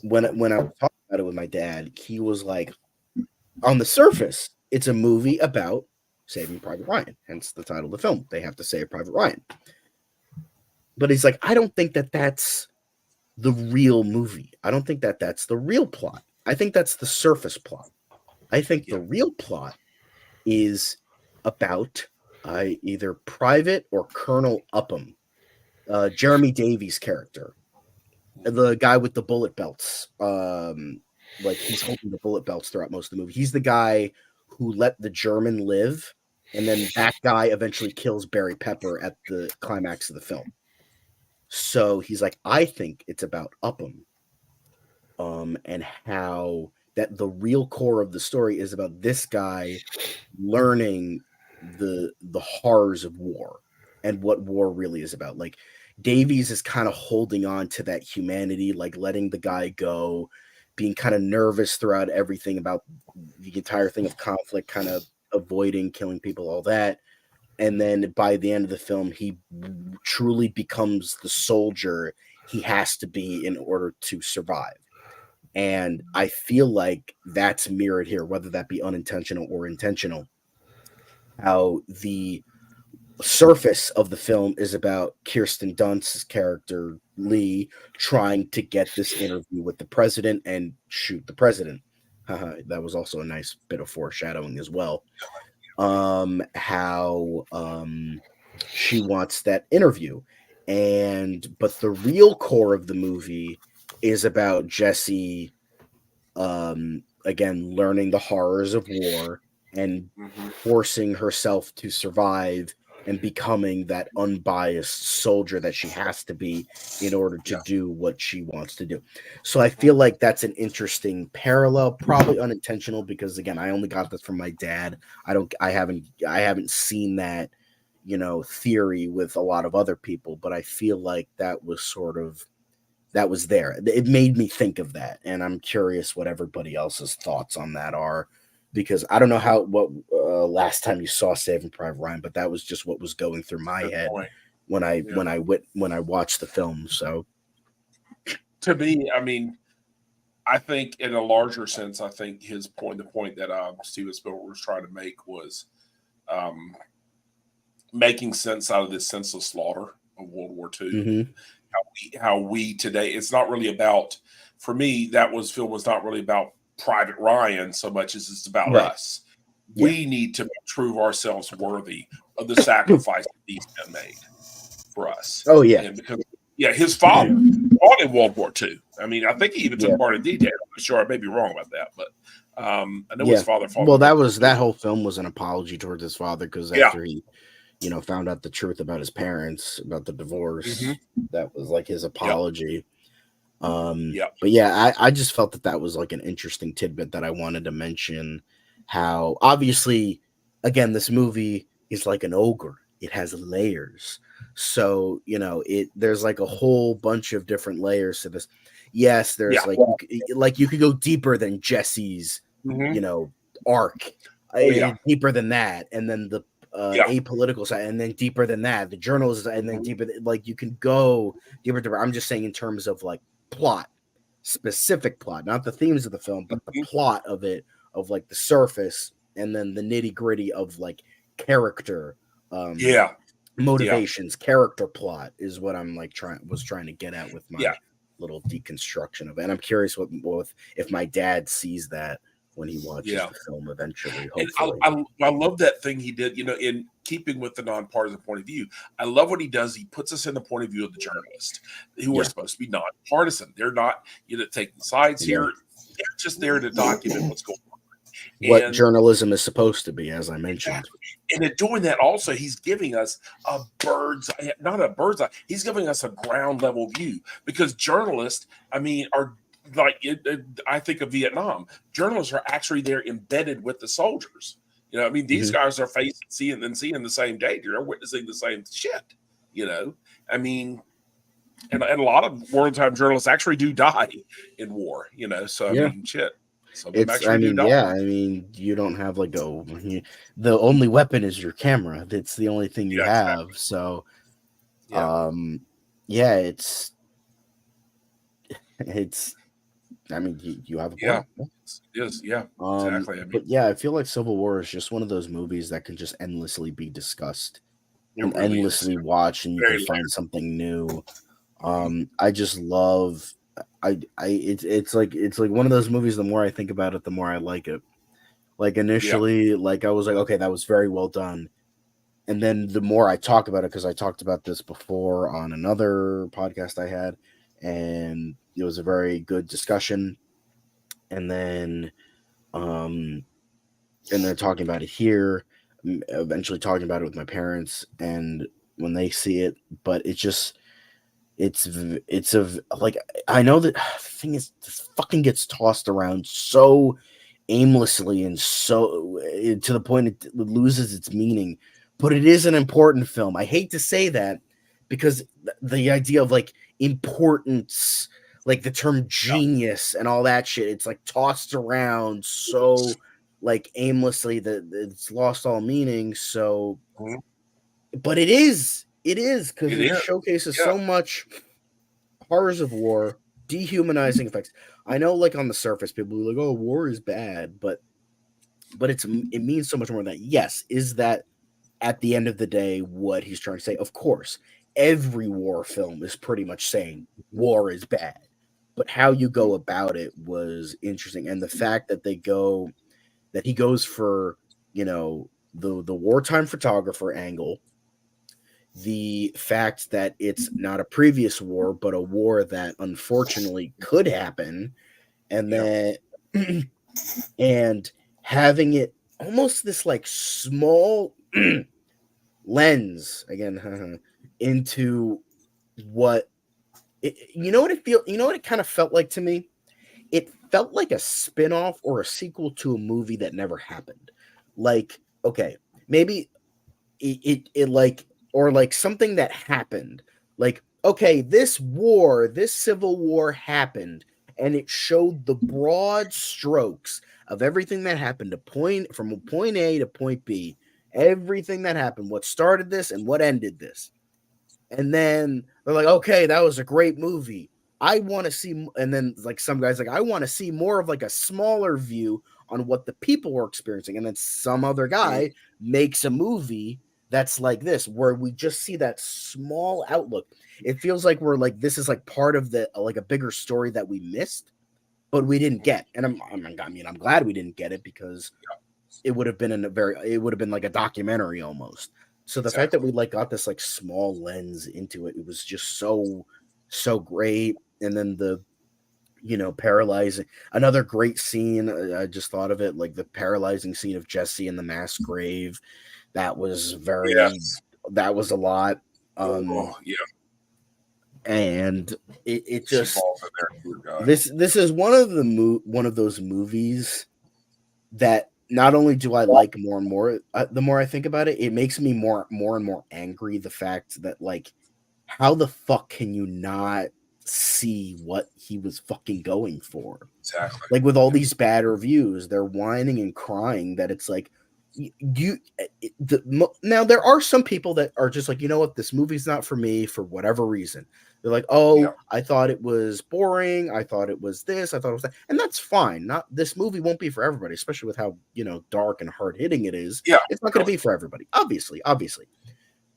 S5: when I was talking about it with my dad, he was like, on the surface, it's a movie about Saving Private Ryan, hence the title of the film. They have to save Private Ryan. But he's like, I don't think that's the real movie. I don't think that's the real plot. I think that's the surface plot. I think the real plot is about either Private or Colonel Upham, Jeremy Davies' character, the guy with the bullet belts. Like he's holding the bullet belts throughout most of the movie. He's the guy who let the German live, and then that guy eventually kills Barry Pepper at the climax of the film. So he's like, I think it's about Upham, and how that the real core of the story is about this guy learning the horrors of war and what war really is about. Like Davies is kind of holding on to that humanity, like letting the guy go, being kind of nervous throughout everything about the entire thing of conflict, kind of avoiding killing people, all that. And then by the end of the film, he truly becomes the soldier he has to be in order to survive. And I feel like that's mirrored here, whether that be unintentional or intentional. How the surface of the film is about Kirsten Dunst's character, Lee, trying to get this interview with the president and shoot the president. That was also a nice bit of foreshadowing as well. How she wants that interview, but the real core of the movie is about Jesse again learning the horrors of war and forcing herself to survive and becoming that unbiased soldier that she has to be in order to do what she wants to do. So I feel like that's an interesting parallel, probably unintentional, because again, I only got this from my dad. I haven't seen that, theory with a lot of other people, but I feel like that was there. It made me think of that. And I'm curious what everybody else's thoughts on that are, because I don't know what last time you saw Saving Private Ryan, but that was just what was going through my head when I watched the film. So
S3: to me, I mean, I think in a larger sense, I think the point that Steven Spielberg was trying to make was making sense out of this senseless slaughter of World War II. Mm-hmm. How we today, it's not really about, for me, film was not really about Private Ryan so much as it's about us. We need to prove ourselves worthy. of the sacrifice that these men made for us.
S5: Oh yeah,
S3: And because his father fought in World War II. I mean, I think he even took part in D-Day. I'm not sure, I may be wrong about that, but I know his father fought.
S5: Well, that whole film was an apology towards his father because after he, found out the truth about his parents, about the divorce, that was like his apology. But yeah, I just felt that was like an interesting tidbit that I wanted to mention. How obviously, again, this movie is like an ogre. It has layers. So, there's like a whole bunch of different layers to this. Yes, there's you could go deeper than Jesse's, arc, deeper than that. And then the apolitical side, and then deeper than that, the journalism, and then deeper, like you can go deeper. I'm just saying in terms of like plot, specific plot, not the themes of the film, but the plot of it, of like the surface, and then the nitty gritty of like character, motivations, character plot is what I'm like trying to get at with my little deconstruction of it. And I'm curious if my dad sees that when he watches the film eventually. Hopefully,
S3: I love that thing he did. In keeping with the nonpartisan point of view, I love what he does. He puts us in the point of view of the journalist, who are supposed to be nonpartisan. They're not taking sides here. They're just there to document what's going on.
S5: What journalism is supposed to be, as I mentioned.
S3: And in doing that, also, he's giving us not a bird's eye. He's giving us a ground level view, because journalists, are like, I think of Vietnam. Journalists are actually there embedded with the soldiers. These guys are seeing the same danger. They're witnessing the same shit. And a lot of wartime journalists actually do die in war. So shit. You
S5: don't have like the only weapon is your camera. That's the only thing you have. Exactly. So, it's. You have a point.
S3: Yeah, it is. Yeah, exactly.
S5: But I feel like Civil War is just one of those movies that can just endlessly be discussed and really endlessly watch, and you can find something new. I just love. It's like one of those movies. The more I think about it, the more I like it. Like initially, I was like, okay, that was very well done. And then the more I talk about it, because I talked about this before on another podcast I had, and it was a very good discussion. And then talking about it here, eventually talking about it with my parents, and when they see it, but I know that the thing is, this fucking gets tossed around so aimlessly and so to the point it loses its meaning. But it is an important film. I hate to say that, because the idea of like importance, like the term genius and all that shit, it's like tossed around so like aimlessly that it's lost all meaning. So, but it is because it showcases so much horrors of war, dehumanizing effects. I know, like on the surface, people are like, "Oh, war is bad," but it means so much more than that. Yes, is that at the end of the day what he's trying to say? Of course, every war film is pretty much saying war is bad, but how you go about it was interesting, and the fact that he goes for the wartime photographer angle. The fact that it's not a previous war, but a war that unfortunately could happen, and then and having it almost this like small lens again into what it, what it kind of felt like to me. It felt like a spin-off or a sequel to a movie that never happened. Like, okay, maybe it like. Or like something that happened, like, okay, this civil war happened, and it showed the broad strokes of everything that happened from point A to point B, everything that happened, what started this and what ended this. And then they're like, okay, that was a great movie. I want to see, and then like some guys like, I want to see more of like a smaller view on what the people were experiencing. And then some other guy makes a movie that's like this, where we just see that small outlook. It feels like we're like, this is like part of the like a bigger story that we missed, but we didn't get. And I'm glad we didn't get it, because it would have been like a documentary almost. So the fact that we like got this like small lens into it, it was just so great. And then the paralyzing, another great scene. I just thought of it, like the paralyzing scene of Jesse in the mass grave. That was that was a lot.
S3: Yeah.
S5: And it
S3: She
S5: just
S3: falls in there. Dear God.
S5: this is one of one of those movies that not only do I like more and more, the more I think about it, it makes me more and more angry. The fact that, like, how the fuck can you not see what he was fucking going for?
S3: Exactly.
S5: Like, with all these bad reviews, they're whining and crying that it's like, now there are some people that are just like, you know what, this movie's not for me for whatever reason. They're like, oh, I thought it was boring. I thought it was this. I thought it was that. And that's fine. Not this movie won't be for everybody, especially with how, dark and hard hitting it is.
S3: Yeah.
S5: It's not going to be for everybody. Obviously.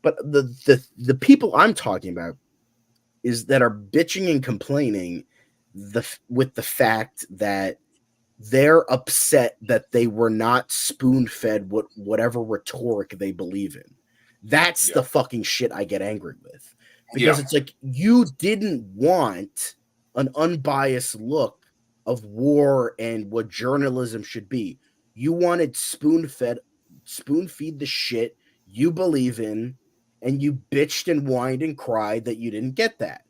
S5: But the people I'm talking about is that are bitching and complaining with the fact that they're upset that they were not spoon-fed whatever rhetoric they believe in. That's the fucking shit I get angry with. Because it's like, you didn't want an unbiased look of war and what journalism should be. You wanted spoon-feed the shit you believe in, and you bitched and whined and cried that you didn't get that.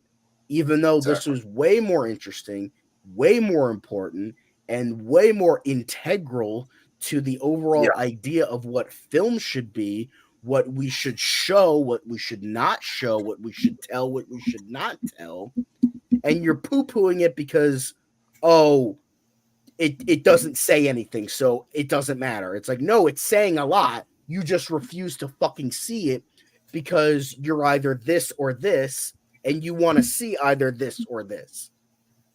S5: Even though this was way more interesting, way more important, and way more integral to the overall idea of what film should be, what we should show, what we should not show, what we should tell, what we should not tell. And you're poo-pooing it because, it doesn't say anything, so it doesn't matter. It's like, no, it's saying a lot. You just refuse to fucking see it because you're either this or this, and you want to see either this or this.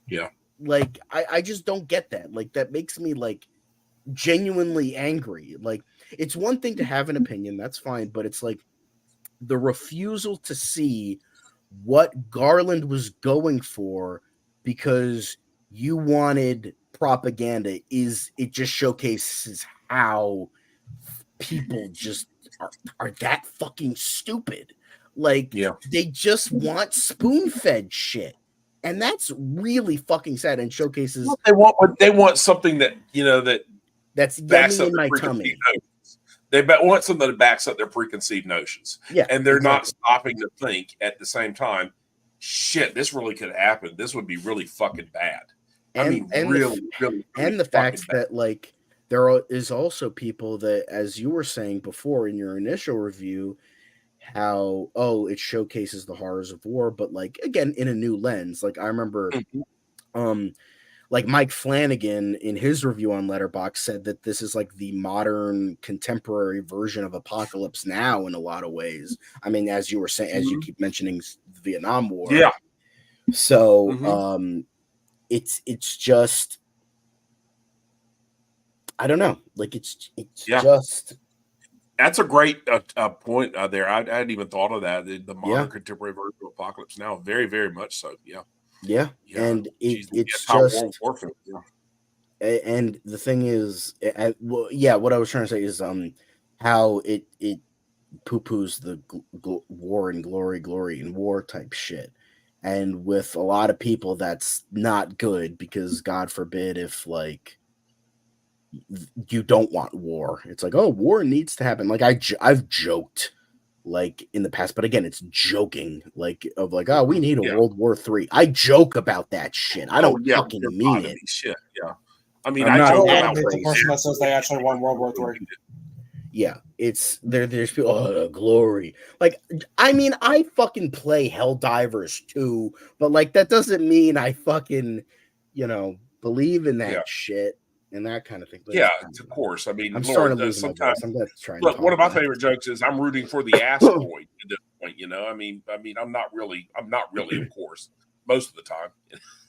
S3: Yeah.
S5: Like, I just don't get that. Like, that makes me, like, genuinely angry. Like, it's one thing to have an opinion, that's fine, but it's like the refusal to see what Garland was going for because you wanted propaganda it just showcases how people just are that fucking stupid. Like, they just want spoon-fed shit. And that's really fucking sad and showcases.
S3: Well, they want something that,
S5: that's
S3: backs
S5: yummy
S3: up
S5: in my
S3: their
S5: tummy.
S3: notions. They want something that backs up their preconceived notions.
S5: Yeah.
S3: And they're not stopping to think at the same time, shit, this really could happen. This would be really fucking bad.
S5: And
S3: really
S5: the fact that, like, there is also people that, as you were saying before in your initial review, how it showcases the horrors of war, but, like, again, in a new lens. Like, I remember like Mike Flanagan in his review on Letterboxd said that this is like the modern contemporary version of Apocalypse Now in a lot of ways. I mean, as you were saying, as you keep mentioning the Vietnam War. So it's just, I don't know. Like, it's just.
S3: That's a great point there. I hadn't even thought of that. The modern contemporary version of Apocalypse Now, very, very much so. Yeah.
S5: And it's just. And the thing is, what I was trying to say is how it poo-poos the war and glory and war type shit. And with a lot of people, that's not good because, God forbid, if, like, you don't want war. It's like, war needs to happen. Like, I've joked, like, in the past, but again, it's joking, like, of like, we need a World War III. I joke about that shit. I don't fucking mean it.
S3: Shit, I mean,
S5: I'm not
S3: joke
S5: that
S3: about
S6: the person that says they actually won World War III.
S5: Yeah, it's there's people, glory. Like, I mean, I fucking play Helldivers too, but, like, that doesn't mean I fucking, believe in that shit and that kind of thing. But
S3: of course. I mean,
S5: I'm starting to lose my voice. I'm gonna try.
S3: Look, one of my favorite jokes is I'm rooting for the asteroid at this point. I mean, I'm not really, of course, most of the time.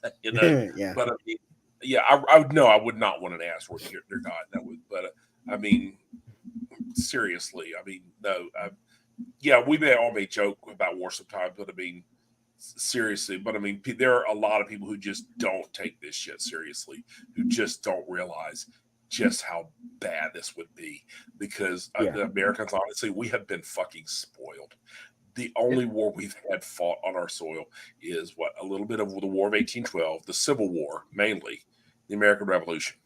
S3: But I mean, I would not want an asteroid to hit their God. That would, but I mean, seriously, I mean, no, we may all may joke about war sometimes, but I mean, seriously, but I mean, there are a lot of people who just don't take this shit seriously, who just don't realize just how bad this would be, because the Americans, honestly, we have been fucking spoiled. The only war we've had fought on our soil is a little bit of the War of 1812, the Civil War, mainly the American Revolution.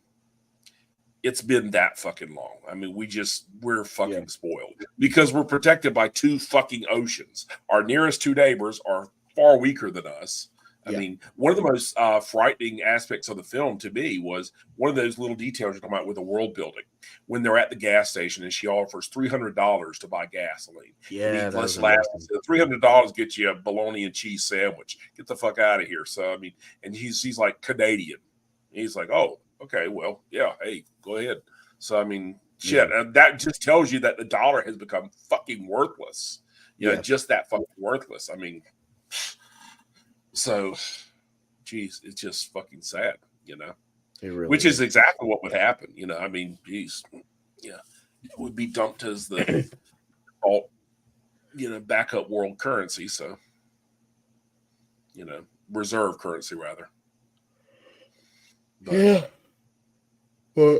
S3: It's been that fucking long. I mean, we're fucking spoiled because we're protected by 2 fucking oceans. Our nearest 2 neighbors are far weaker than us. I mean, one of the most frightening aspects of the film to me was one of those little details you're talking about with the world building. When they're at the gas station and she offers $300 to buy gasoline.
S5: Yeah,
S3: plus $300 gets you a bologna and cheese sandwich. Get the fuck out of here. So I mean, and he's like Canadian. He's like, oh, okay, well, yeah, hey, go ahead. So I mean, shit, that just tells you that the dollar has become fucking worthless. Just that fucking worthless. I mean. So, geez, it's just fucking sad, which is exactly what would happen. I mean, geez, it would be dumped as the alt, backup world currency. So, reserve currency rather.
S5: But, well,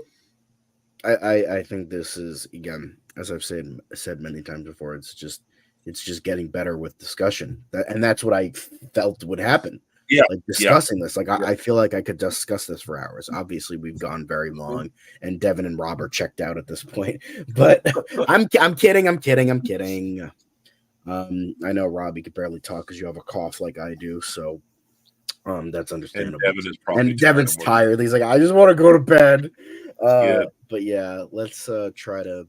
S5: I think this is, again, as I've said many times before, it's just getting better with discussion. And that's what I felt would happen.
S3: Yeah.
S5: Like discussing this. Like I feel like I could discuss this for hours. Obviously, we've gone very long, and Devin and Rob are checked out at this point. But I'm kidding. I know, Rob, you could barely talk because you have a cough like I do, so that's understandable. And Devin's tired. He's like, I just want to go to bed. But yeah, let's try to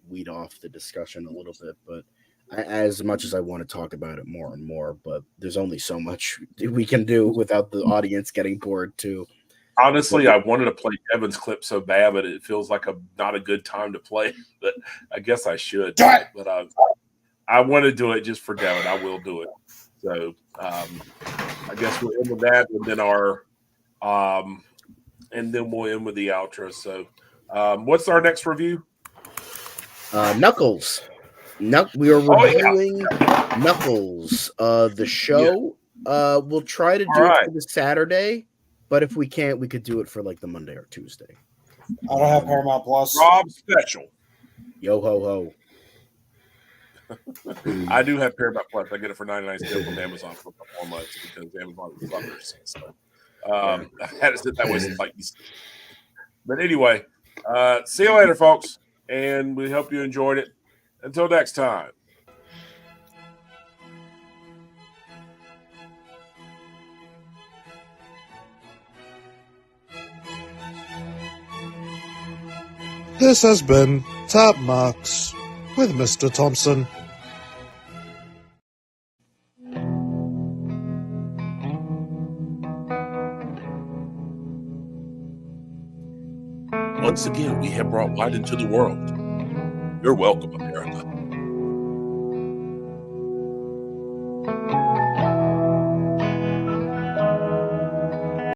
S5: weed off the discussion a little bit. But as much as I want to talk about it more and more, but there's only so much we can do without the audience getting bored too.
S3: Honestly, I wanted to play Devin's clip so bad, but it feels like not a good time to play. But I guess I should. But I want to do it just for Devin. I will do it. So I guess we'll end with that, and then we'll end with the outro. So what's our next review?
S5: Knuckles. We are reviewing Knuckles. The show. We'll try to do it for the Saturday, but if we can't, we could do it for like the Monday or Tuesday.
S6: I don't have Paramount Plus.
S3: Rob special.
S5: Yo ho ho.
S3: I do have Paramount Plus. I get it for 99 cents from Amazon for a couple more months because Amazon is fuckers. So I've had it that way since like. But anyway, see you later, folks, and we hope you enjoyed it. Until next time.
S7: This has been Tap Marks with Mr. Thompson.
S3: Once again, we have brought light into the world. You're welcome, America.